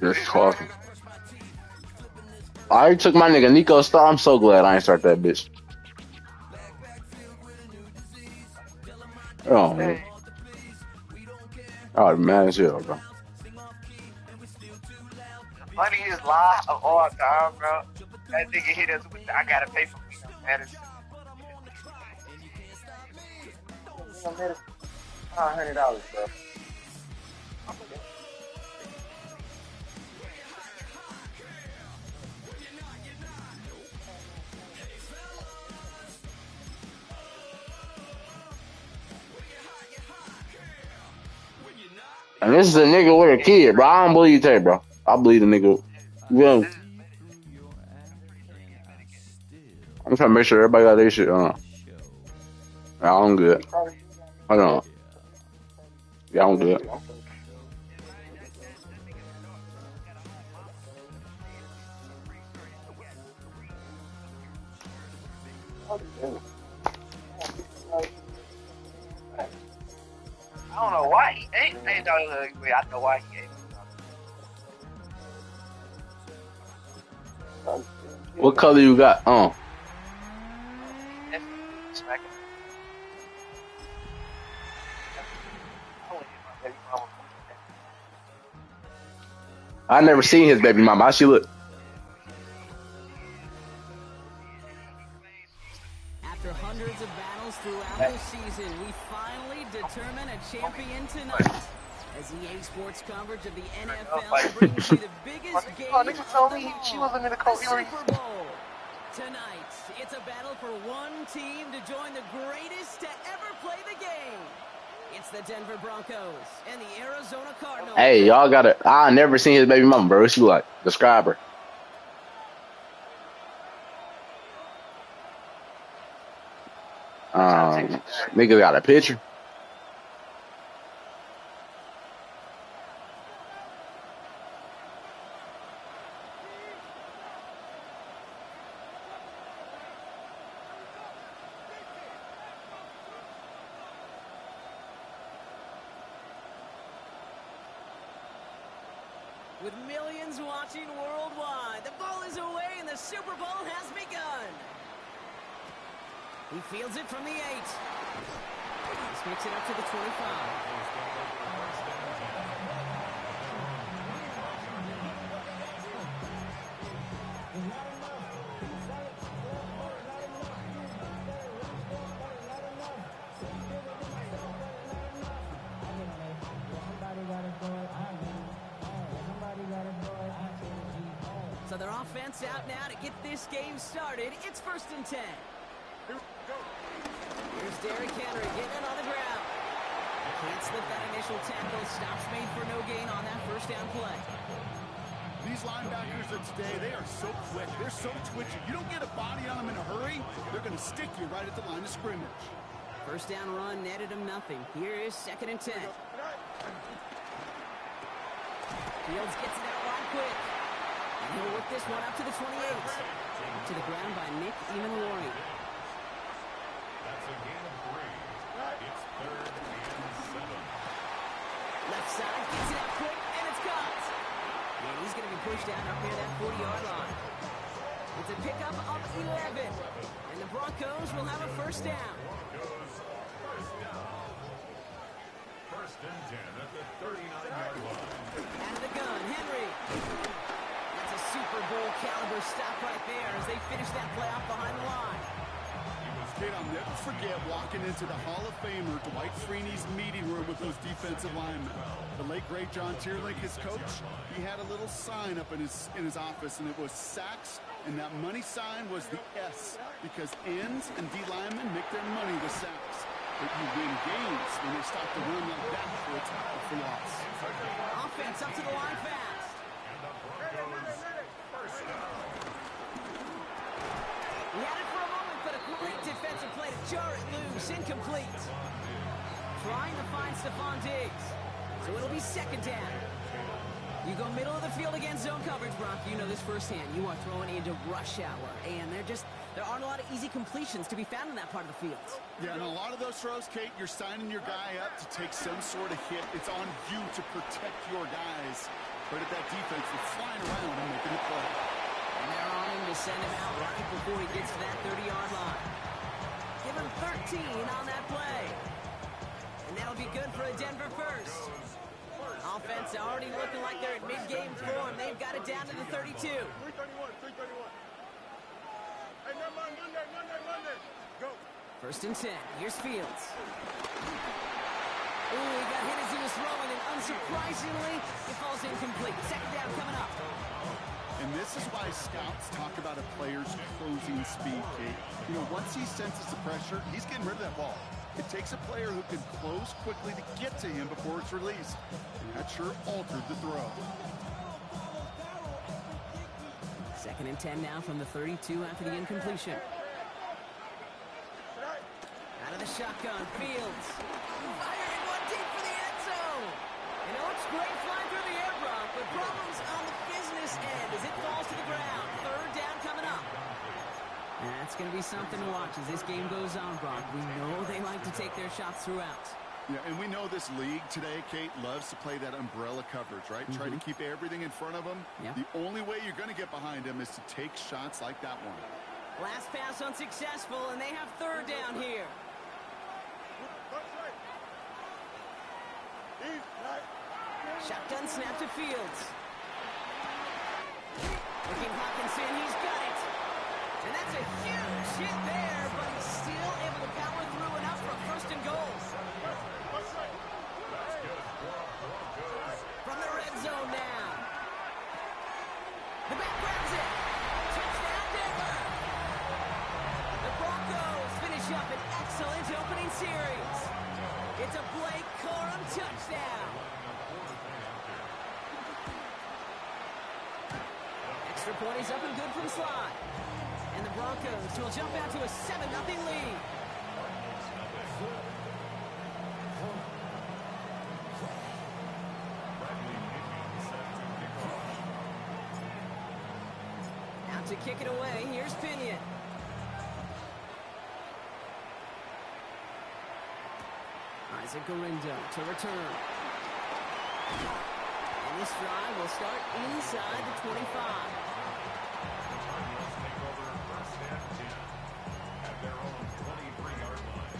Just talking. I already took my nigga Nico Star. I'm so glad I ain't start that bitch. Oh man. Oh man, as hell, bro. Funniest lie of all time, bro. That nigga hit us with the, I gotta pay for medicine. $100, bro. And this is a nigga with a kid, bro. I don't believe that, bro. I believe the nigga. Yeah. I'm trying to make sure everybody got their shit on. Yeah, I'm good. Hold on. Yeah, I'm good. I don't know why he ain't. I know why he ain't. What color you got? I never seen his baby mama. How she look? After hundreds of battles throughout the season, we finally determine a champion tonight. As EA Sports coverage of the NFL brings you the biggest game of them all, the Super Bowl. Tonight, it's a battle for one team to join the greatest to ever play the game. It's the Denver Broncos and the Arizona Cardinals. Hey, y'all got it. I never seen his baby mama, bro. What she like? Describe her. Nigga got a picture. with millions watching worldwide. The ball is away and the Super Bowl has begun. He fields it from the 8. This makes it up to the 25. So their offense out now to get this game started. It's 1st and 10. Here's Derrick Henry getting it on the ground. Can't slip that initial tackle. Stops made for no gain on that first down play. These linebackers of today, they are so quick. They're so twitchy. You don't get a body on them in a hurry, they're going to stick you right at the line of scrimmage. First down run netted him nothing. Here is 2nd and 10. Fields gets it out right quick. And he'll work this one up to the 28. To the ground by Nick Emanwari. That's a gain of 3. It's 3rd and 7. Left side gets it out quick, and it's caught. And he's going to be pushed down up near that 40-yard line. It's a pickup of 11. And the Broncos will have a first down. First and 10 at the 39-yard line. Out of the gun, Henry. That's a Super Bowl caliber stop right there as they finish that play off behind the line. Kate, I'll never forget walking into the Hall of Famer Dwight Freeney's meeting room with those defensive linemen. The late great John Tierlink, his coach, he had a little sign up in his office, and it was sacks, and that money sign was the S, because ends and D linemen make their money with sacks. But you win games when they stop the run like that for a tackle for loss. Offense up to the line fast. And the Broncos first down. He had it for a moment, but a great defensive play to jar it loose. Incomplete. Trying to find Stephon Diggs. So it'll be 2nd down. You go middle of the field against zone coverage, Brock. You know this firsthand. You are throwing into rush hour, and there aren't a lot of easy completions to be found in that part of the field. Yeah, and a lot of those throws, Kate, you're signing your guy up to take some sort of hit. It's on you to protect your guys. But at that defense, they're flying around and making a play. And they're on him to send him out right before he gets to that 30-yard line. Give him 13 on that play. And that'll be good for a Denver first. Offense already looking like they're in mid-game form. They've got it down to the 32. 331. Hey, Monday. Go. 1st and 10. Here's Fields. Ooh, he got hit as he was throwing, and unsurprisingly, it falls incomplete. 2nd down coming up. And this is why scouts talk about a player's closing speed, Kate. You know, once he senses the pressure, he's getting rid of that ball. It takes a player who can close quickly to get to him before it's released. And that sure altered the throw. 2nd and 10 now from the 32 after the incompletion. Out of the shotgun, Fields. Firing one deep for the end zone. You know, it's great flying through the air, Brock, but problems on the business end as it falls to the ground. 3rd down coming up. That's going to be something to watch as this game goes on, Brock. We know they like to take their shots throughout. Yeah, and we know this league today, Kate, loves to play that umbrella coverage, right? Try to keep everything in front of them. Yep. The only way you're going to get behind them is to take shots like that one. Last pass unsuccessful, and they have 3rd down here. Shotgun snap to Fields. Looking Hawkinson, he's got it. And that's a huge hit there, but he's still able to power through enough for a 1st and goal. From the red zone now. The back grabs it. Touchdown, Denver. The Broncos finish up an excellent opening series. It's a Blake Corum touchdown. Extra point is up and good from Slide. And the Broncos will jump out to a 7-0 lead. Out to kick it away, here's Pinion. Isaac Gorindo to return. And And this drive will start inside the 25. Cardinals take over first and 10 at their own 23-yard line.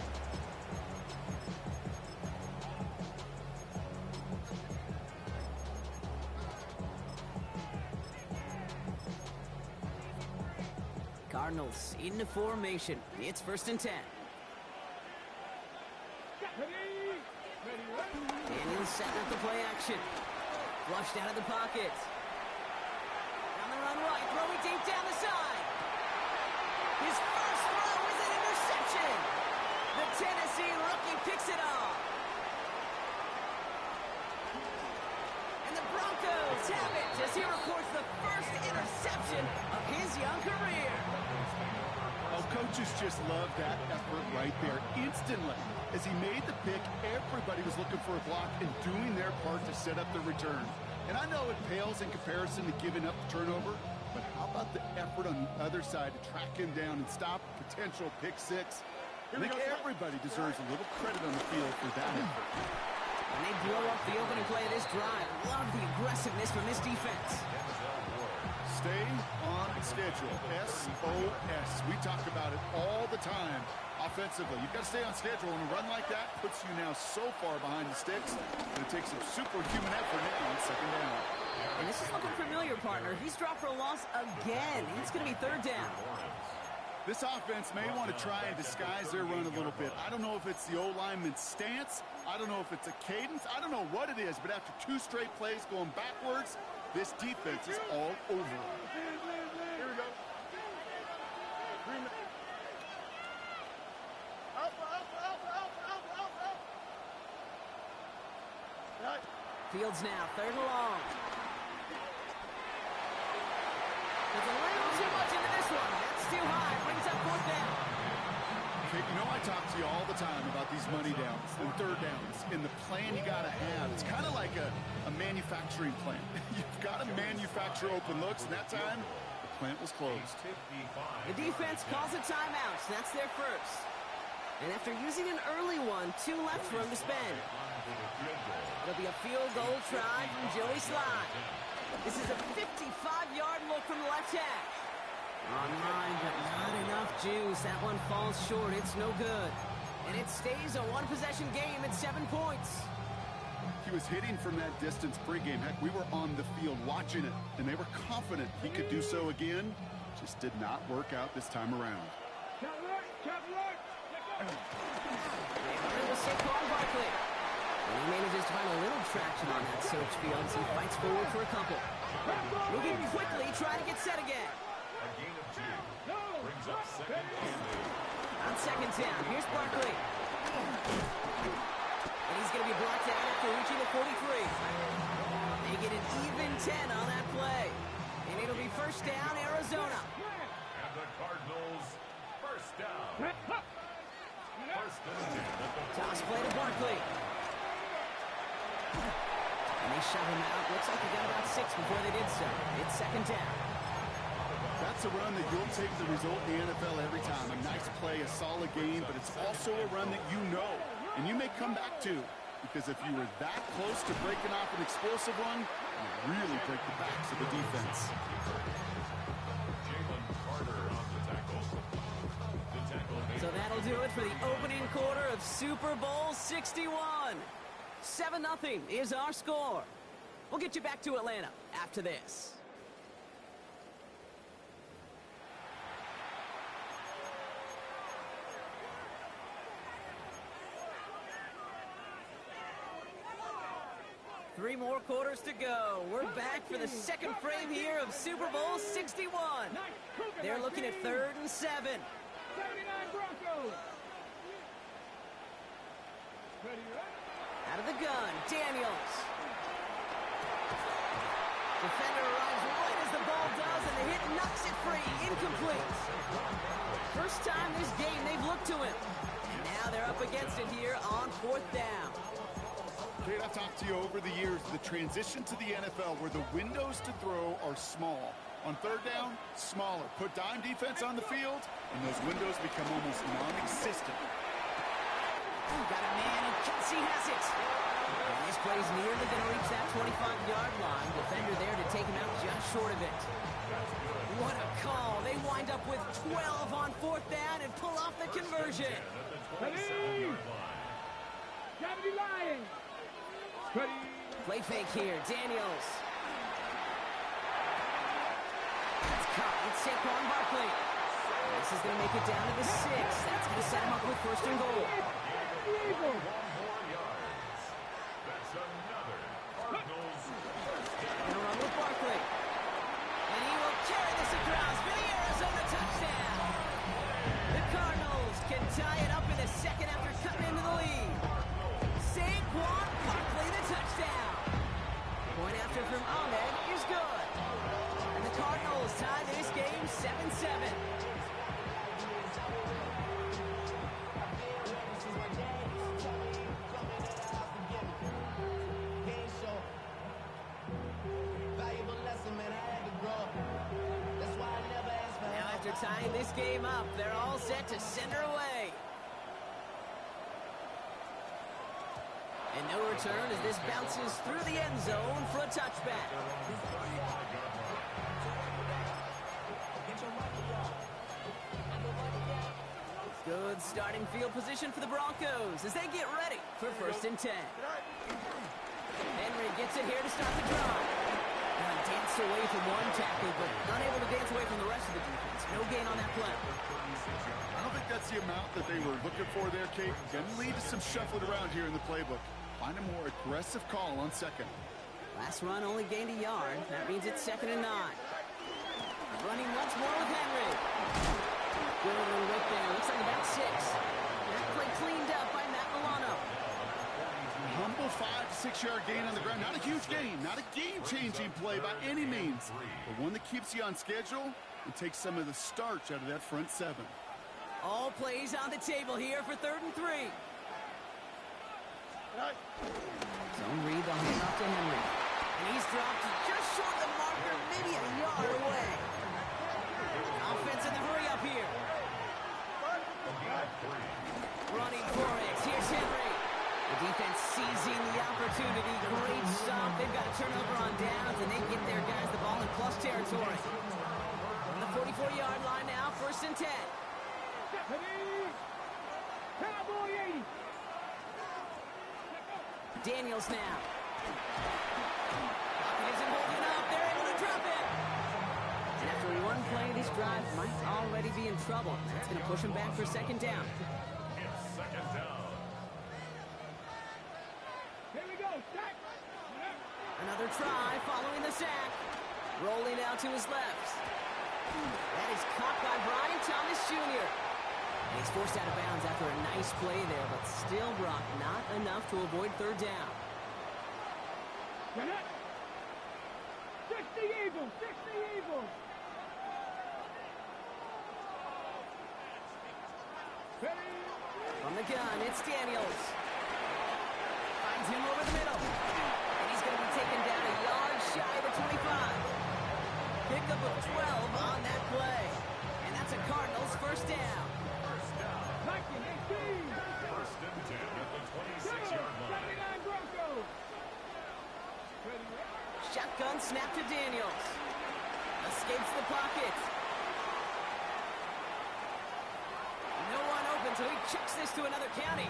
Cardinals into formation. It's first and 10. Daniels setting up the play action. Flushed out of the pocket. Down the run right, throwing deep down the side. His first throw is an interception. The Tennessee rookie picks it off. And the Broncos have it as he records the first interception of his young career. Oh, coaches just love that effort right there. Instantly, as he made the pick, everybody was looking for a block and doing their part to set up the return. And I know it pales in comparison to giving up the turnover, but how about the effort on the other side to track him down and stop a potential pick six? I think everybody deserves a little credit on the field for that effort. And they blow up the opening play of this drive. Love the aggressiveness from this defense. Stay on schedule. SOS. We talk about it all the time offensively. You've got to stay on schedule, and a run like that puts you now so far behind the sticks that it takes some superhuman effort on second down. And this is looking familiar, partner. He's dropped for a loss again. It's going to be third down. This offense may want to try and disguise their run a little bit. I don't know if it's the O-lineman's stance. I don't know if it's a cadence. I don't know what it is, but after two straight plays going backwards, this defense is all over it. Here we go. 3 minutes. Right. Fields now, third and long. There's a little too much into this one. That's too high. Brings up fourth down. Okay, you know I talk to you all the time about these money downs and third downs and the plan you got to have. It's kind of like a manufacturing plant. You've got to manufacture open looks, and that time the plant was closed. The defense calls a timeout. That's their first. And after using an early one, 2 left for him to spend. It'll be a field goal try from Joey Slye. This is a 55-yard look from the left hash. Online, but not enough juice. That one falls short. It's no good. And it stays a one-possession game at 7 points. He was hitting from that distance pregame. Heck, we were on the field watching it, and they were confident he could do so again. Just did not work out this time around. It was Saquon Barkley. And he manages to find a little traction on that search field as he fights forward for a couple. Moving quickly, trying to get set again. A gain of 2. Brings up second and 8. On second down, here's Barkley. And he's going to be blocked out after reaching the 43. They get an even 10 on that play. And it'll be first down, Arizona. And the Cardinals, first down. First and 10. Toss play to Barkley. And they shove him out. Looks like they got about 6 before they did so. It's second down. That's a run that you'll take the result in the NFL every time. A nice play, a solid game, but it's also a run that you know, and you may come back to, because if you were that close to breaking off an explosive run, you really break the backs of the defense. Jalen Carter on the tackle. So that'll do it for the opening quarter of Super Bowl 61. 7-0 is our score. We'll get you back to Atlanta after this. Three more quarters to go. We're back for the second frame here of Super Bowl 61. They're looking at 3rd and 7. 79 Broncos. Out of the gun, Daniels. Defender arrives right as the ball does, and the hit knocks it free. Incomplete. First time this game they've looked to him. And now they're up against it here on 4th down. Kate, I've talked to you over the years, the transition to the NFL where the windows to throw are small. On 3rd down, smaller. Put dime defense on the field, and those windows become almost non-existent. Got a man, and Kelsey has it. And this play's nearly going to reach that 25-yard line. Defender there to take him out just short of it. What a call. They wind up with 12 on 4th down and pull off the conversion. Ready? Gravity Lion. Ready? Play fake here. Daniels. That's caught. It's Saquon Barkley. This is going to make it down to the 6. That's going to set him up with 1st and goal. Gonna run with Barkley. And he will carry this across for the Arizona touchdown. The Cardinals can tie it up in the 2nd after cutting into the lead. Saquon Barkley, the touchdown. Point after from Ahmed is good. And the Cardinals tie this game 7-7. Now after tying this game up, they're all set to send her away. And no return as this bounces through the end zone for a touchback. Good starting field position for the Broncos as they get ready for 1st and 10. Henry gets it here to start the drive. Danced away from one tackle, but unable to dance away from the rest of the defense. No gain on that play. I don't think that's the amount that they were looking for there, Kate. Going to lead to some shuffling around here in the playbook. Find a more aggressive call on 2nd. Last run only gained a yard. That means it's 2nd and 9. Running once more with Henry. Good little whip there. Looks like about 6. That play cleaned up by Matt Milano. Humble 5 to 6 yard gain on the ground. Not a huge gain. Not a game-changing play by any means. But one that keeps you on schedule and takes some of the starch out of that front 7. All plays on the table here for 3rd and 3. Zone read, the handoff to Henry. And he's dropped just short of the marker, maybe a yard away. Offense in the hurry up here. Running for it. Here's Henry. The defense seizing the opportunity. Great stop. They've got a turnover on downs, and they get their guys the ball in plus territory. On the 44-yard line now, 1st and 10. Cowboy 80. Daniels now. Pocket isn't holding up. They're able to drop it. And after one play, this drive might already be in trouble. That's going to push him back for 2nd down. It's 2nd down. Here we go. Sack. Another try following the sack. Rolling out to his left. That is caught by Brian Thomas Jr. And he's forced out of bounds after a nice play there, but still, Brock, not enough to avoid 3rd down. 60 Eagles. 60 Eagles. From the gun, it's Daniels. Finds him over the middle. And he's going to be taken down a yard shy of the 25. Pickup of 12 on that play. And that's a Cardinals 1st down. 1st and 10 at the 26-yard line. 79 Broncos. Shotgun snap to Daniels. Escapes the pocket. No one open, so he chucks this to another county.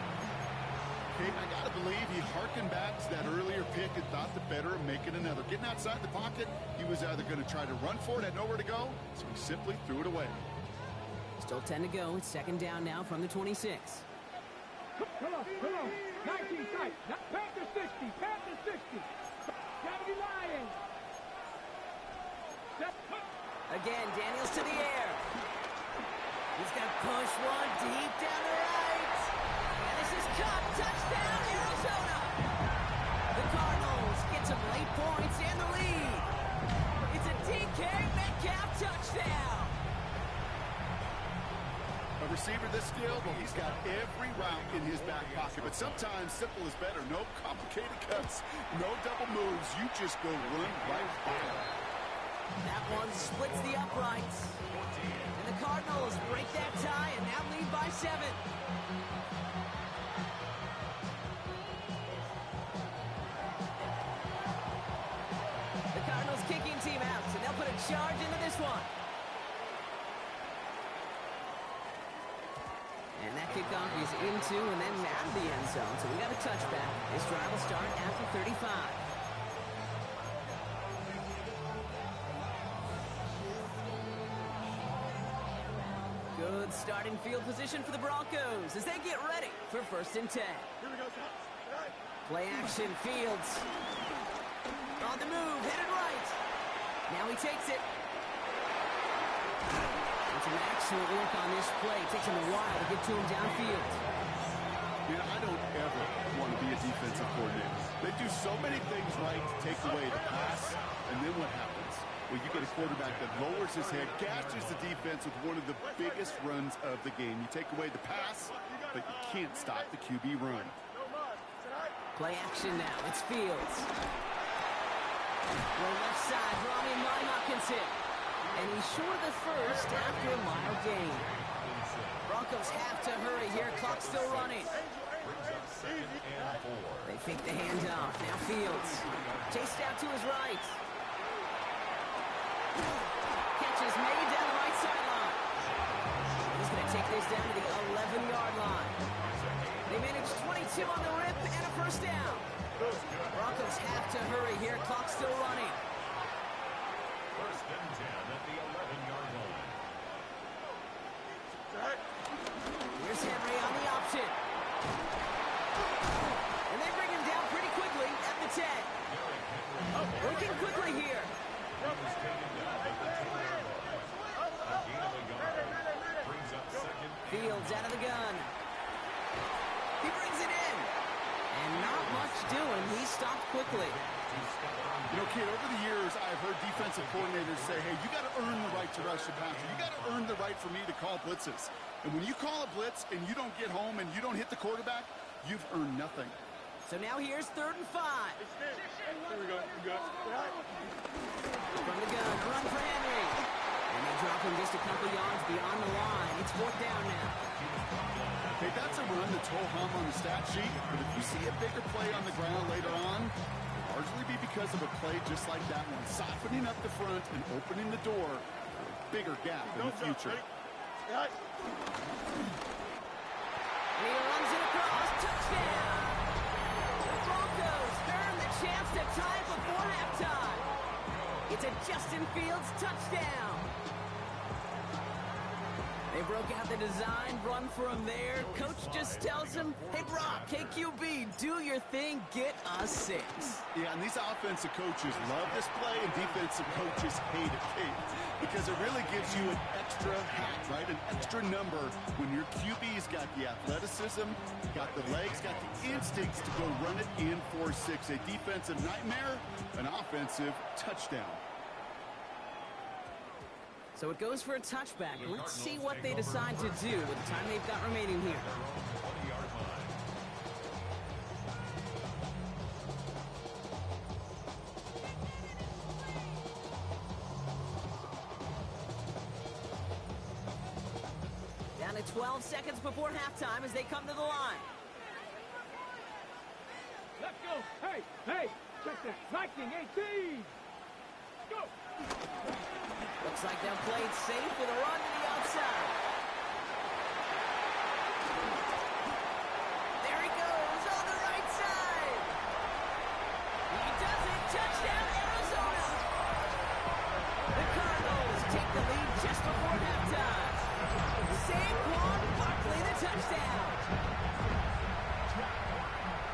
Kate, I got to believe he harkened back to that earlier pick and thought the better of making another. Getting outside the pocket, he was either going to try to run for it, had nowhere to go, so he simply threw it away. Still 10 to go. It's 2nd down now from the 26. Come on. 19 tight. Panther 60. Panther 60. Gravity Lion. Again, Daniels to the air. He's going to push one deep down the right. And this is caught. Touchdown, Arizona. The Cardinals get some late points and the lead. It's a DK Metcalf touchdown. A receiver this skilled, well, he's got every route in his back pocket. But sometimes simple is better. No complicated cuts, no double moves. You just go run right by him. That one splits the uprights. And the Cardinals break that tie and now lead by 7. charge into this one. And that kickoff is into and then out of the end zone. So we got a touchback. This drive will start after 35. Good starting field position for the Broncos as they get ready for 1st and 10. Here we go. Play action, Fields. On the move, headed right. Now he takes it. And some excellent work on this play. It takes him a while to get to him downfield. Man, I don't ever want to be a defensive coordinator. They do so many things right to take away the pass, and then what happens? Well, you get a quarterback that lowers his head, gashes the defense with one of the biggest runs of the game. You take away the pass, but you can't stop the QB run. Play action now. It's Fields. Well, left side, Rami Hawkinson. And he's short of the first after a mile gain. Broncos have to hurry here. Clock still running. They fake the handoff. Now Fields. Chased out to his right. Catch is made down the right sideline. He's going to take this down to the 11-yard line. They managed 22 on the rip and a 1st down. Broncos have to hurry here. Clock still running. 1st and 10 at the 11-yard line. Here's Henry on the option. And they bring him down pretty quickly at the 10. Working quickly here. Fields out of the gun. He brings it in. And not much doing. He stopped quickly. You know, kid, over the years, I've heard defensive coordinators say, hey, you got to earn the right to rush the passer. You got to earn the right for me to call blitzes. And when you call a blitz and you don't get home and you don't hit the quarterback, you've earned nothing. So now here's 3rd and 5. Here we go. From the gun, run for Henry. And they drop him just a couple yards beyond the line. It's 4th down now. Hey, that's a run that's ho-hum on the stat sheet, but if you see a bigger play on the ground later on, it'll largely be because of a play just like that one, softening up the front and opening the door for a bigger gap in the future. And he runs it across, touchdown! The Broncos earn the chance to tie it before halftime. It's a Justin Fields touchdown. They broke out the design, run for him there. Coach just tells him, hey, Brock, KQB, do your thing, get us 6. Yeah, and these offensive coaches love this play, and defensive coaches hate it, because it really gives you an extra hat, right? An extra number when your QB's got the athleticism, got the legs, got the instincts to go run it in for 6. A defensive nightmare, an offensive touchdown. So it goes for a touchback. Let's see what they decide to do with the time they've got remaining here. Down to 12 seconds before halftime as they come to the line. Let's go. Hey, check that. Viking 18. Go. Looks like they'll play it safe with a run to the outside. There he goes on the right side. He does it. Touchdown, Arizona. The Cardinals take the lead just before halftime. Saquon Barkley, the touchdown.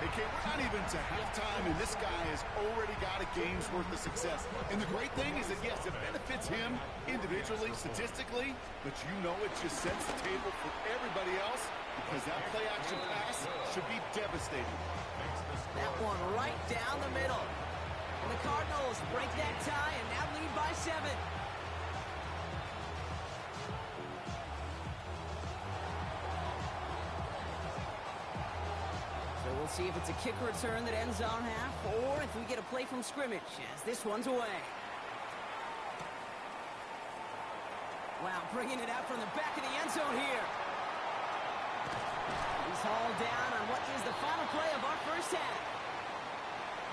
Hey, Kate, we're not even to halftime, and this guy has already got a game's worth of success. And the great thing is that, yes, it benefits him individually, statistically, but you know it just sets the table for everybody else because that play-action pass should be devastating. That one right down the middle. And the Cardinals break that tie and now lead by 7. We'll see if it's a kick return that ends on half, or if we get a play from scrimmage, as this one's away. Wow, bringing it out from the back of the end zone here. He's hauled down on what is the final play of our first half.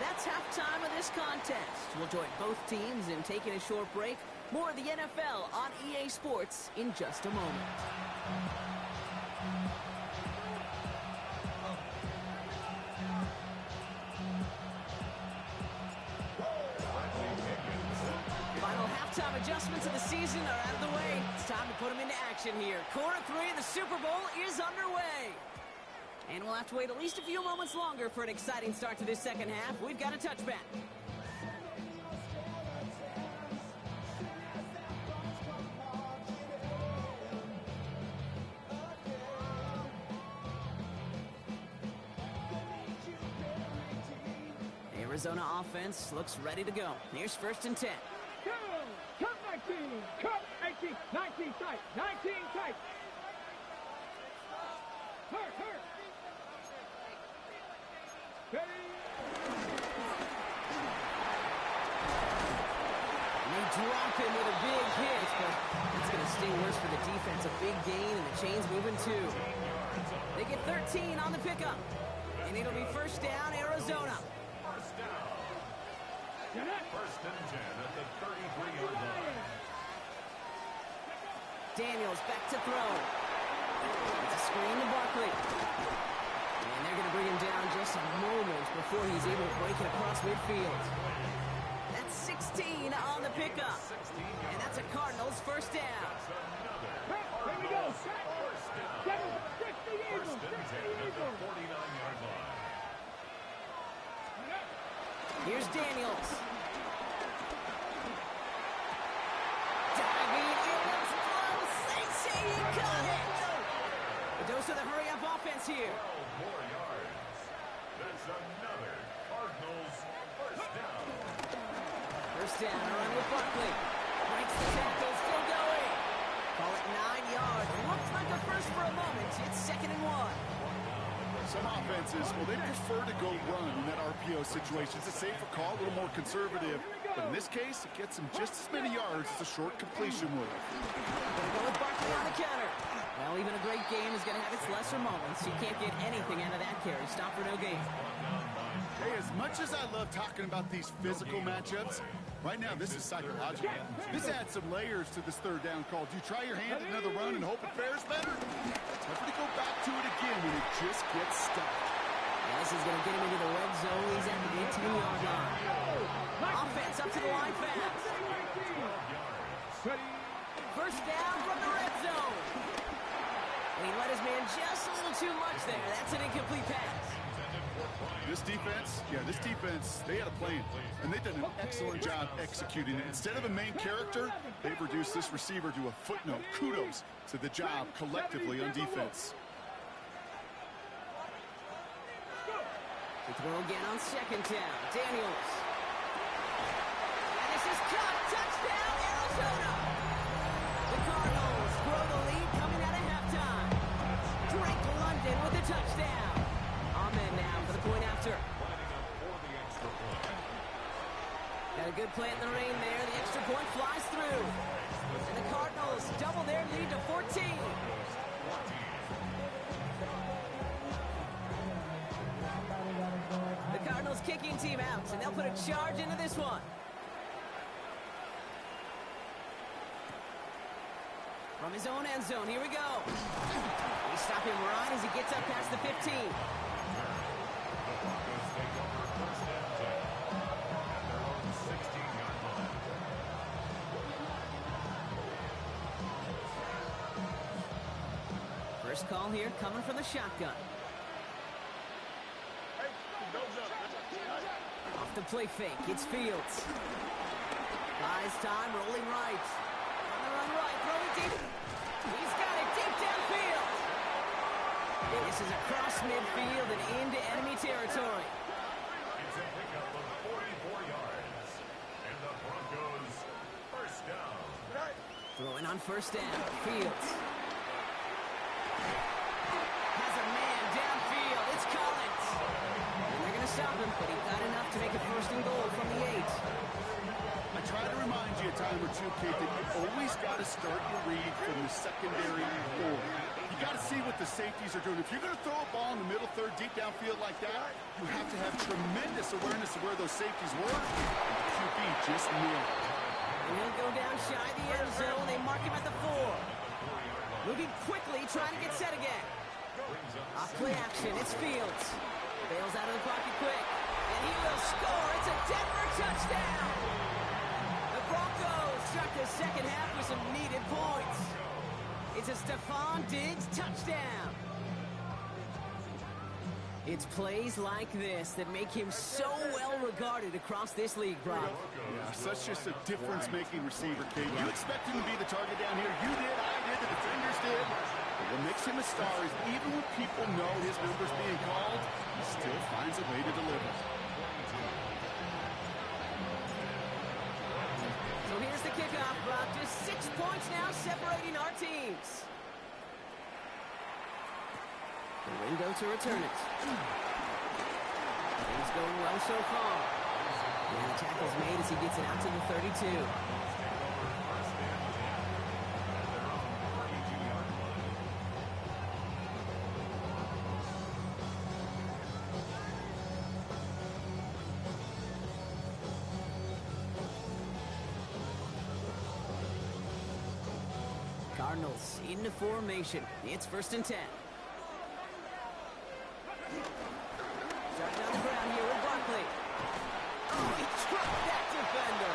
That's halftime of this contest. We'll join both teams in taking a short break. More of the NFL on EA Sports in just a moment. Final halftime adjustments of the season are out of the way. It's time to put them into action here. Quarter 3 of the Super Bowl is underway. And we'll have to wait at least a few moments longer for an exciting start to this second half. We've got a touchback. Arizona offense looks ready to go. Here's 1st and 10. Go! Cut 19! Cut 18! 19 tight! 19 tight! Hurt! Ready? They drop him with a big hit, but it's going to sting worse for the defense. A big gain, and the chain's moving too. They get 13 on the pickup, and it'll be 1st down, Arizona. First and 10 at the 33-yard line. Daniels back to throw. It's a screen to Barkley. And they're going to bring him down just a moment before he's able to break it across midfield. That's 16 on the pickup. And that's a Cardinals 1st down. Here we go. 60 Eagles. 60 Eagles. 49-yard line. Here's Daniels. Diving, it was close. They say he caught it. A dose of the hurry-up offense here. 12 more yards. That's another Cardinals 1st down. 1st down, a run with Barkley. Breaks the tackle, still going. Call it 9 yards. Looks like a first for a moment. It's 2nd and 1. Some offenses, well, they prefer to go run in that RPO situation. It's a safer call, a little more conservative. But in this case, it gets them just as many yards as a short completion would. Gonna go with Barkley on the counter. Well, even a great game is going to have its lesser moments. You can't get anything out of that carry. Stop for no gain. Hey, as much as I love talking about these physical matchups, right now this is psychological. This adds some layers to this 3rd down call. Do you try your hand at another run and hope it fares better? Tougher to go back to it again when it just gets stuck. Yeah, this is going to get him into the red zone. He's at the 18-yard line. Offense up to the line fast. 1st down from the red zone. And he let his man just a little too much there. That's an incomplete pass. This defense, they had a plan, and they've done an excellent job executing it. Instead of a main character, they've reduced this receiver to a footnote. Kudos to the job collectively on defense. The throw again on 2nd down. Daniels. And this is caught. Touchdown, Arizona. The Cardinals grow the lead coming out of halftime. Drake London with a touchdown. Ahmed now for the point after. Got a good play in the rain there. The extra point flies through. And the Cardinals double their lead to 14. The Cardinals kicking team out, and they'll put a charge into this one. From his own end zone, here we go. We stop him right as he gets up past the 15. First call here coming from the shotgun. Off the play fake, it's Fields. Buys time, rolling right. On the run right, throwing deep. He's got it deep downfield. And this is across midfield and into enemy territory. It's a pickup of 44 yards. And the Broncos 1st down. Throwing on 1st down, Fields. Has a man downfield, it's Collins. And they're going to stop him, but he got enough to make it 1st and goal from the 8. I try to remind you a time or two, Kate, that you always got to start your read from the secondary forward. You you got to see what the safeties are doing. If you're going to throw a ball in the middle third, deep downfield like that, you have to have tremendous awareness of where those safeties were. And the QB just knew it. And he'll go down shy of the end zone. They mark him at the 4. Moving quickly, trying to get set again. Off play action, it's Fields. Bails out of the pocket quick. And he will score. It's a Denver touchdown. The Broncos start the second half with some needed points. It's a Stephon Diggs touchdown. It's plays like this that make him so well regarded across this league, Brock. Yeah, such just a difference-making receiver, Kate. You expect him to be the target down here. You did, I did, the defenders did. But what makes him a star is even when people know his number's being called, he still finds a way to deliver. So here's the kickoff, Brock. Just 6 points now separating our teams. Ringo to return it. Things going well so far. And the tackle's made as he gets it out to the 32. Cardinals into formation. It's 1st and 10. Starting on the ground here with Barkley. Oh, he trucked that defender.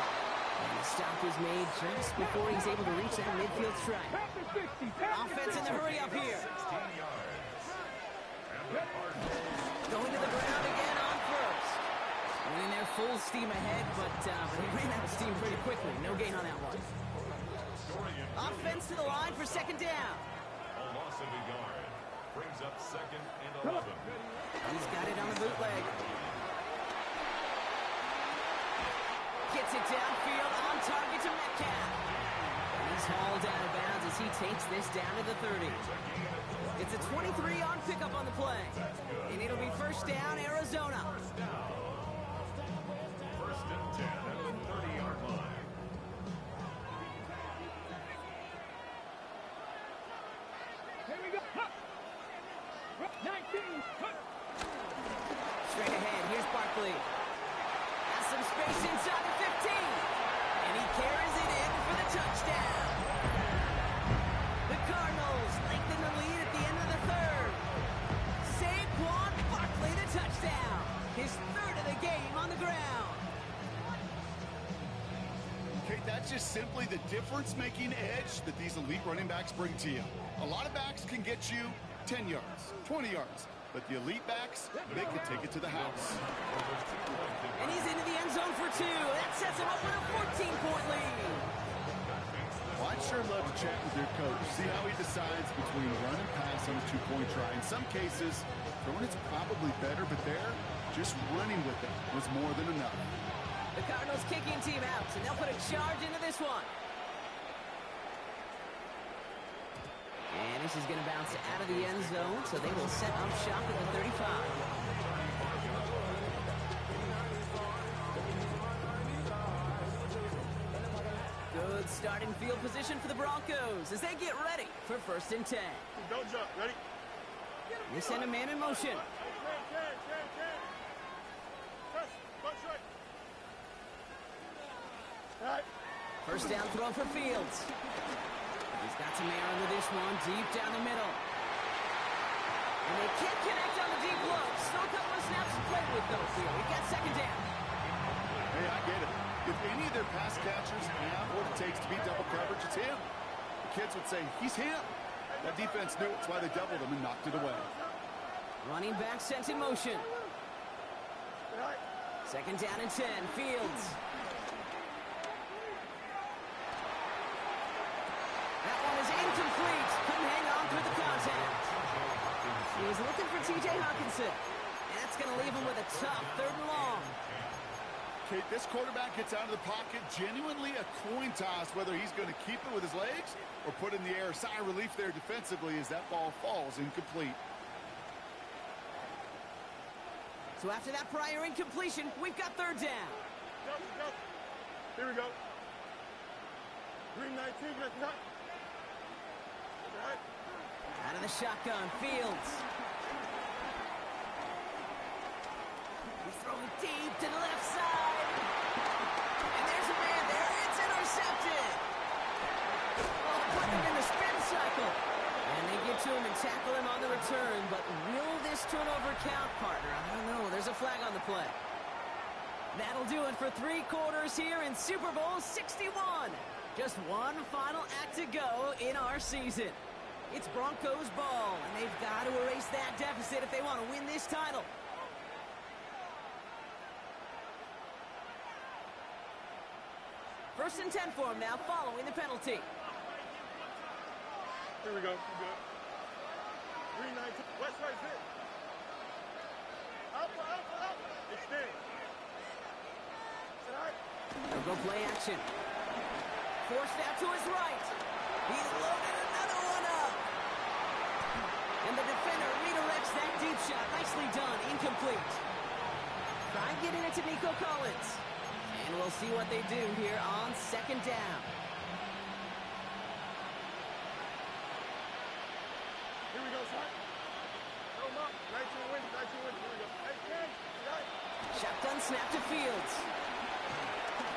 And the stop is made just before he's able to reach that midfield strike. Offense in the hurry up here. Going to the ground again on 1st. Running there full steam ahead, but he ran out of steam pretty quickly. No gain on that one. Offense to the line for 2nd down. A loss of a yard. Brings up 2nd and 11. He's got it on the bootleg. Gets it downfield on target to Metcalf. And he's hauled out of bounds as he takes this down to the 30. It's a 23-yard pickup on the play. And it'll be 1st down, Arizona. 1st and 10 at the 30-yard line. Here we go. 19. Straight ahead, here's Barkley. Has some space inside the 15. And he carries it in for the touchdown. The Cardinals lengthen the lead at the end of the 3rd. Saquon Barkley, the touchdown. His 3rd of the game on the ground. Kate, that's just simply the difference-making edge that these elite running backs bring to you. A lot of backs can get you 10 yards, 20 yards. But the elite backs, they can take it to the house. And he's into the end zone for 2. That sets him up with a 14-point lead. Well, I'd sure love to chat with your coach, see how he decides between run and pass on a 2-point try. In some cases, throwing it's probably better, but there, just running with it was more than enough. The Cardinals kicking team out, and they'll put a charge into this one. And this is going to bounce out of the end zone, so they will set up shop at the 35. Good starting field position for the Broncos as they get ready for 1st and 10. Don't jump. Ready? They send a man in motion. First down throw for Fields. He's got some air under this one, deep down the middle. And they can't connect on the deep look. Still a couple of snaps to play with, though, Field. He got 2nd down. Hey, I get it. If any of their pass catchers have what it takes to beat double coverage, it's him. The kids would say, he's him. That defense knew it. That's why they doubled him and knocked it away. Running back sent in motion. 2nd down and 10. Fields. That one is incomplete. Couldn't hang on through the contact. He was looking for T.J. Hawkinson. And that's going to leave him with a tough 3rd and long. Kate, this quarterback gets out of the pocket, genuinely a coin toss whether he's going to keep it with his legs or put in the air. Sigh of relief there defensively as that ball falls incomplete. So after that prior incompletion, we've got 3rd down. Go. Here we go. Green 19, that's not. Out of the shotgun, Fields. He's throwing deep to the left side. And there's a man there. It's intercepted. Oh, put him in the spin cycle. And they get to him and tackle him on the return. But will this turnover count, partner? I don't know. There's a flag on the play. That'll do it for 3 quarters here in Super Bowl 61. Just one final act to go in our season. It's Broncos ball, and they've got to erase that deficit if they want to win this title. First and 10 for him now, following the penalty. Here we go. We're good. 3-19. West right hit. Up. Extend. They'll go play action. Forced out to his right. He's loaded another one up. And the defender redirects that deep shot. Nicely done. Incomplete. Try getting it to Nico Collins. And we'll see what they do here on 2nd down. Here we go, son. Throw him up. 19 wins. Here we go. Hey, Ken. Shotgun snap to Fields.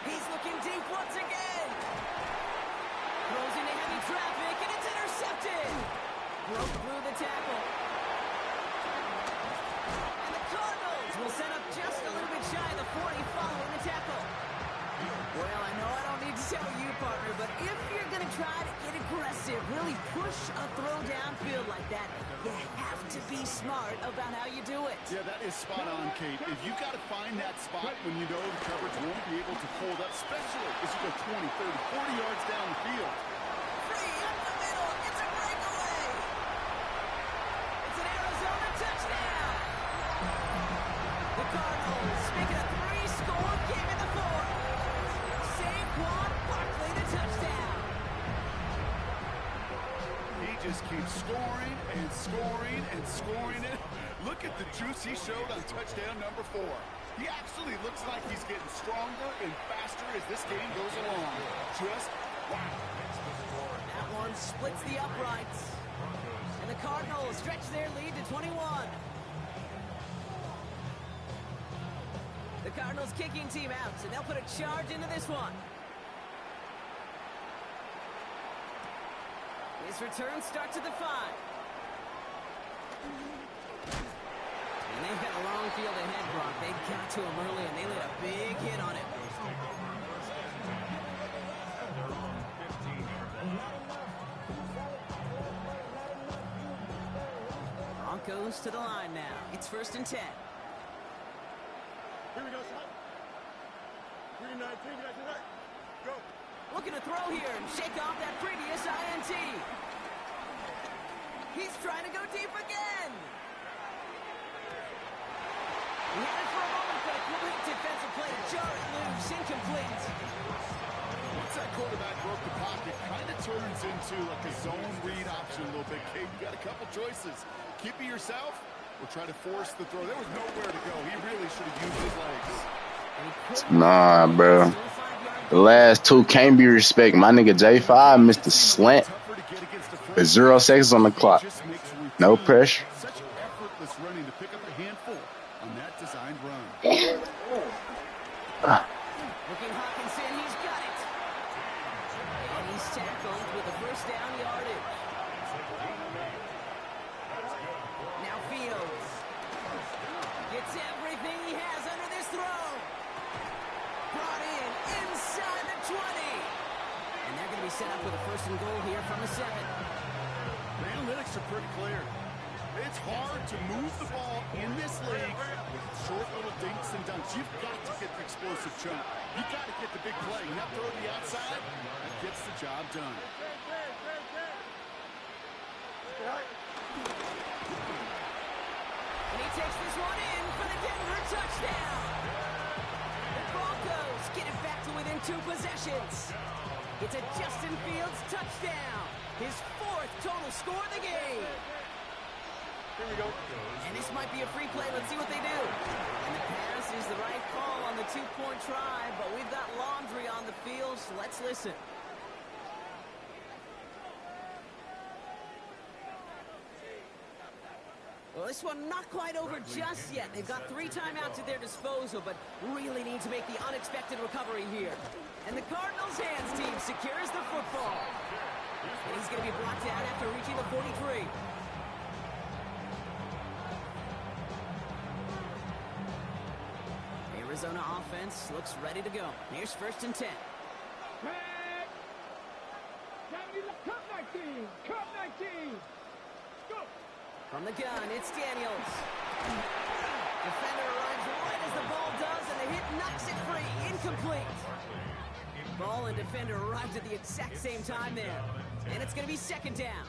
He's looking deep once again. Throws into heavy traffic, and it's intercepted. Broke through the tackle. And the Cardinals will set up just a little bit shy of the 40 following the tackle. Well, I know I don't need to tell you, partner, but if you're going to try to get aggressive, really push a throw downfield like that, you have to be smart about how you do it. Yeah, that is spot on, Kate. If you got to find that spot when you know the coverage won't be able to hold up, especially as you go 20, 30, 40 yards down the field. Free up the middle. It's a breakaway. It's an Arizona touchdown. The Cardinals make it a 3-score game in the 4th. Saquon Barkley the touchdown. He just keeps scoring and scoring and scoring it. Look at the juice he showed on touchdown number 4. He actually looks like he's getting stronger and faster as this game goes along. Just wow. That one splits the uprights. And the Cardinals stretch their lead to 21. The Cardinals kicking team out, so they'll put a charge into this one. His return starts at the 5. And they've got a long field ahead, Brock. They got to him early, and they laid a big hit on it. Broncos to the line now. It's 1st and 10. Here we go, son. 3-19. You got to right. Go. Looking to throw here and shake off that previous INT. He's trying to go deep again. He had it for a moment, but a quick defensive play to jar it loose. Incomplete. Once that quarterback broke the pocket, kind of turns into like a zone read option a little bit, Kate. You got a couple choices. Keep it yourself or try to force the throw. There was nowhere to go. He really should have used his legs. Nah, bro. The last 2 can't be respect. My nigga J5 missed the slant with 0 seconds on the clock. No pressure. Such effortless running to pick up a handful on that designed run. Looking Hawkinson, he's got it. And he's tackled with a 1st down yardage. Now Fields gets everything he has under this throw. Brought in inside the 20. And they're going to be set up with a 1st and goal here from the 7. The analytics are pretty clear. It's hard to move the ball in this league with short little dinks and dunks. You've got to get the explosive chunk. You've got to get the big play. And that throw to the outside, that gets the job done. And he takes this one in for the Denver touchdown. The Broncos get it back to within 2 possessions. It's a Justin Fields touchdown. His 4th total score of the game. Here we go. And this might be a free play. Let's see what they do. And the pass is the right call on the 2-point try, but we've got laundry on the field, so let's listen. Well, this one not quite over just yet. They've got 3 timeouts at their disposal, but really need to make the unexpected recovery here. And the Cardinals' hands team secures the football. And he's going to be brought down after reaching the 43. Arizona offense looks ready to go. Here's 1st and 10. Cup 19! Cup 19! Go! From the gun, it's Daniels. Defender arrives right as the ball does, and the hit knocks it free. Incomplete. Ball and defender arrived at the exact same time there. And it's going to be 2nd down.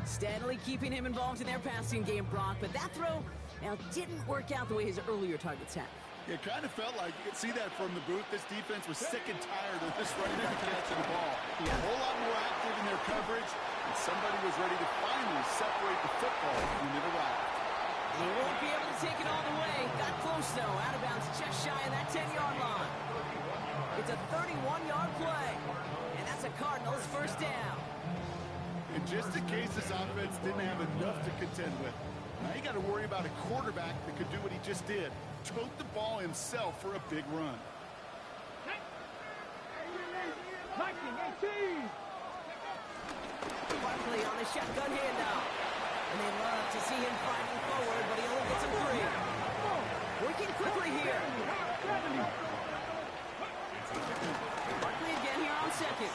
Stanley keeping him involved in their passing game, Brock, but that throw now didn't work out the way his earlier targets had. It kind of felt like you could see that from the booth. This defense was sick and tired of this running back catching the ball. A whole lot more active in their coverage, and somebody was ready to finally separate the football when it arrived. He won't be able to take it all the way. Got close, though. Out of bounds just shy of that 10-yard line. It's a 31-yard play, and that's a Cardinals 1st down. And just in case this offense didn't have enough to contend with, now you got to worry about a quarterback that could do what he just did. Tote the ball himself for a big run. Viking 18! Barkley on the shotgun handoff. And they love to see him fighting forward, but he only gets him 3. Working quickly here. Barkley again here on 2nd.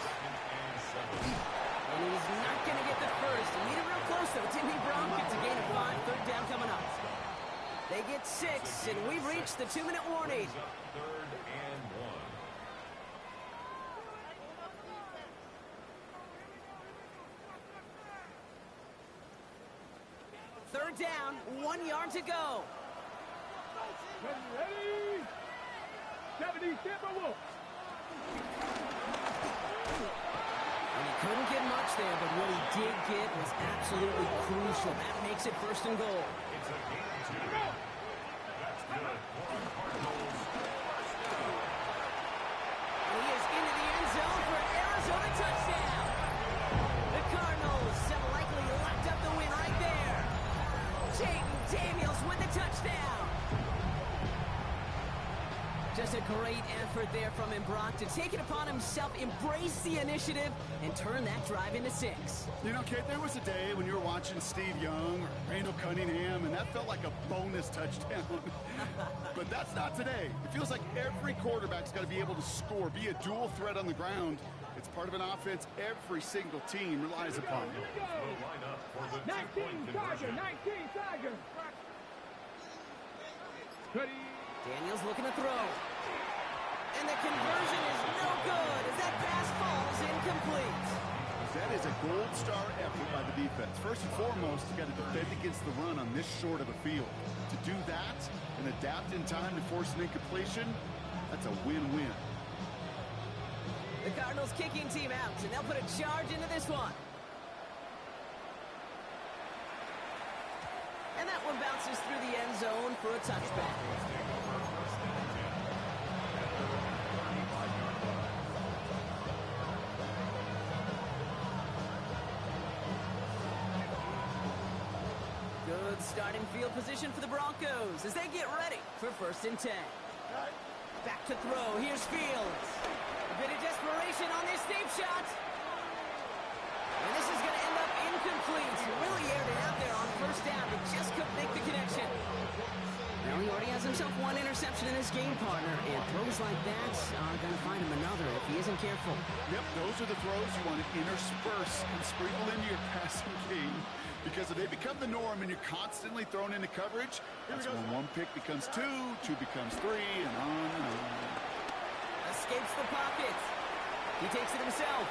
And he's not going to get the first. He needed real close, though. Timmy Brown gets a gain of 5. 3rd down coming up. They get 6, and we've reached the 2-minute warning. 3rd and 1. 3rd down, 1 yard to go. Ready? 70 Timberwolves. And he couldn't get much there, but what he did get was absolutely crucial. That makes it 1st and goal. It's a game 2. That's good. Cardinals. And he is into the end zone for an Arizona touchdown. The Cardinals have likely locked up the win right there. Jaden Daniels with the touchdown. Just a great effort there from him, Brock, to take it upon himself, embrace the initiative, and turn that drive into 6. You know, Kate, there was a day when you were watching Steve Young or Randall Cunningham, and that felt like a bonus touchdown. But that's not today. It feels like every quarterback's got to be able to score, be a dual threat on the ground. It's part of an offense every single team relies upon. Will line up for the 19 Tiger! 19 Tiger! Ready? Daniels looking to throw. And the conversion is no good as that pass falls incomplete. That is a gold star effort by the defense. First and foremost, you got to defend against the run on this short of a field. To do that and adapt in time to force an incompletion, that's a win-win. The Cardinals kicking team out, and they'll put a charge into this one. And that one bounces through the end zone for a touchback. Good starting field position for the Broncos as they get ready for 1st and 10. Back to throw. Here's Fields. A bit of desperation on this deep shot. And this is going to end up incomplete. He really aired it out there on 1st down, but just couldn't make the connection. Now he already has himself 1 interception in his game, partner, and throws like that are going to find him another if he isn't careful. Yep, those are the throws you want to intersperse and sprinkle into your passing game, because if they become the norm and you're constantly thrown into coverage, that's when 1 pick becomes 2, 2 becomes 3, and on and on. Escapes the pocket. He takes it himself.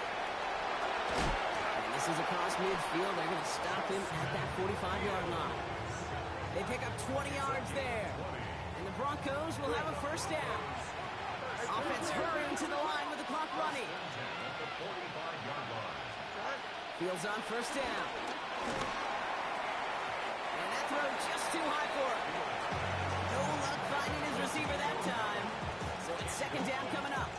And this is across midfield. They're going to stop him at that 45-yard line. They pick up 20 yards there. And the Broncos will have a 1st down. Offense hurrying to the line with the clock running. Fields on 1st down. And that throw just too high for him. No luck finding his receiver that time. So it's 2nd down coming up.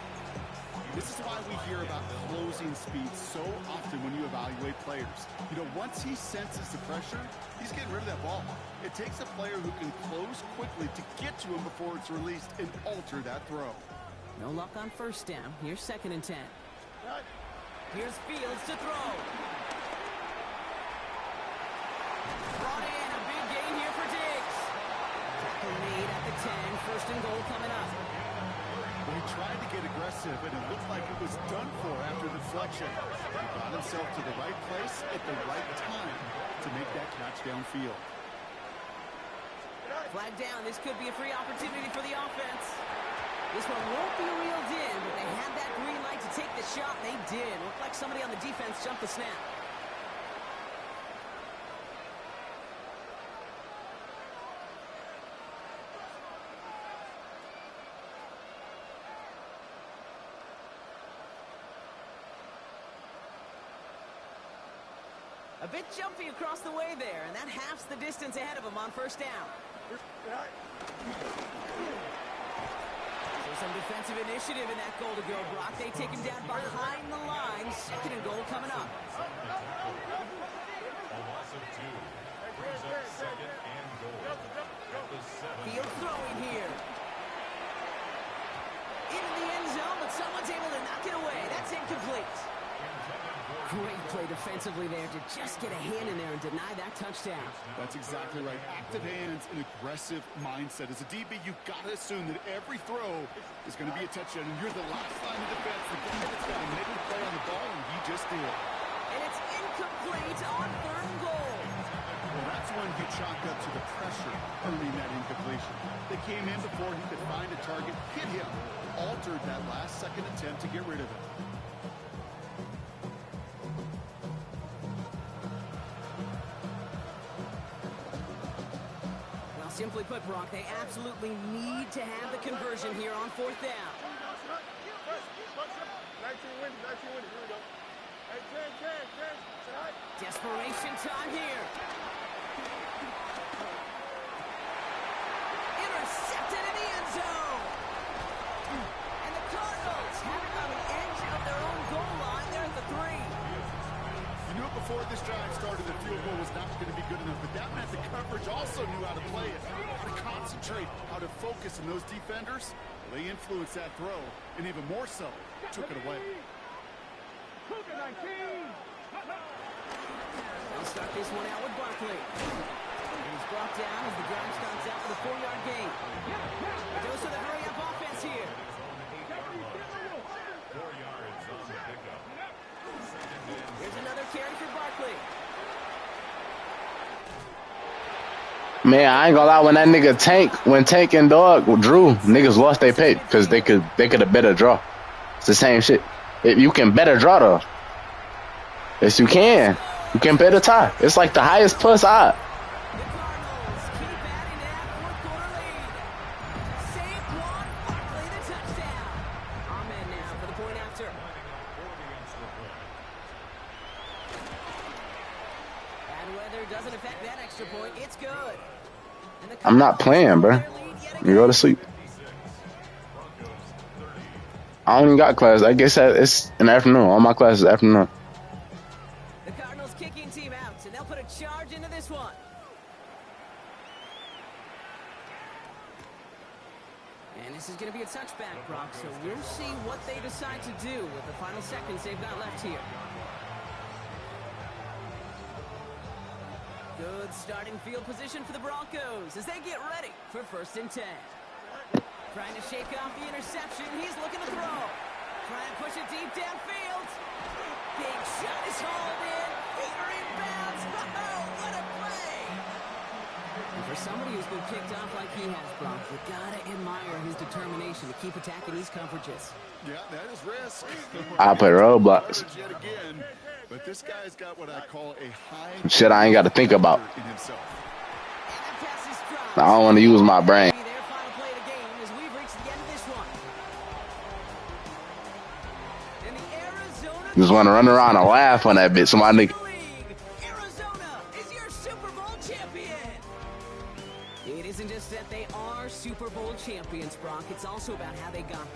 This is why we hear about closing speed so often when you evaluate players. You know, once he senses the pressure, he's getting rid of that ball. It takes a player who can close quickly to get to him before it's released and alter that throw. No luck on first down. Here's 2nd and 10. Here's Fields to throw. Brought in a big gain here for Diggs. Tackle made at the 10. 1st and goal coming up. He tried to get aggressive, and it looked like it was done for after the deflection. He got himself to the right place at the right time to make that catch downfield. Flag down. This could be a free opportunity for the offense. This one won't be reeled in, but they had that green light to take the shot. They did. Looked like somebody on the defense jumped the snap. A bit jumpy across the way there, and that halves the distance ahead of him on 1st down. So some defensive initiative in that goal to go, Brock. They take him down behind the line. 2nd and goal coming up. A loss of 2 brings up 2nd and goal at the 7. Field throwing here. Into the end zone, but someone's able to knock it away. That's incomplete. Great play defensively there to just get a hand in there and deny that touchdown. That's exactly right. Active hands and aggressive mindset. As a DB, you've got to assume that every throw is going to be a touchdown, and you're the last line of defense. The guy that's got to make a play on the ball, and he just did. And it's incomplete on 3rd and goal. Well, that's when he chalked up to the pressure earning that incompletion. They came in before he could find a target, hit him, altered that last second attempt to get rid of him. Simply put, Brock, they absolutely need to have the conversion here on 4th down. 19 wins. Here we go. Hey, 10. Desperation time here. Intercepted in the end zone. And the Cardinals have it on the edge of their own goal line. They're at the 3. You knew before this drive started the field goal was not going to be good enough, but that meant the coverage also knew how to play it, how to concentrate, how to focus, and those defenders, well, they influenced that throw, and even more so, took it away. They'll start this one out with Barkley. He's brought down as the drive starts out with a 4-yard gain. It goes to the hurry-up offense here. 4 yards on the pickup. Here's another carry for Barkley. Man, I ain't gonna lie, when that nigga Tank and Dog drew, niggas lost their pay because they could have better draw. It's the same shit. If you can better draw though. Yes, you can. You can better tie. It's like the highest plus odd. The Cardinals keep adding to that 4th quarter lead. Saquon Barkley, the touchdown. Ahmed now for the point after. Bad weather doesn't affect that extra point. It's good. I'm not playing, bro. You go to sleep. I don't even got class. I guess it's in the afternoon. All my classes afternoon. The Cardinals kicking team out, and they'll put a charge into this one. And this is going to be a touchback, Brock, so we'll see what they decide to do with the final seconds they've got left here. Good starting field position for the Broncos as they get ready for 1st and 10. Trying to shake off the interception. He's looking to throw. Trying to push it deep downfield. Big shot is hauled in. Finger inbounds. Oh, what a play! And for somebody who's been kicked off like he has, Brock, you gotta admire his determination to keep attacking these coverages. Yeah, that is risk. I play roadblocks. Yet again, but this guy's got what I call a high Shit I ain't got to think about. in himself. I don't want to use my brain. Their final play of the game as we've reached the end of this one. And the Arizona Just want to run around and laugh on that bitch. So my nigga. Arizona is your Super Bowl champion. It isn't just that they are Super Bowl champions, Brock. It's also about how they got there.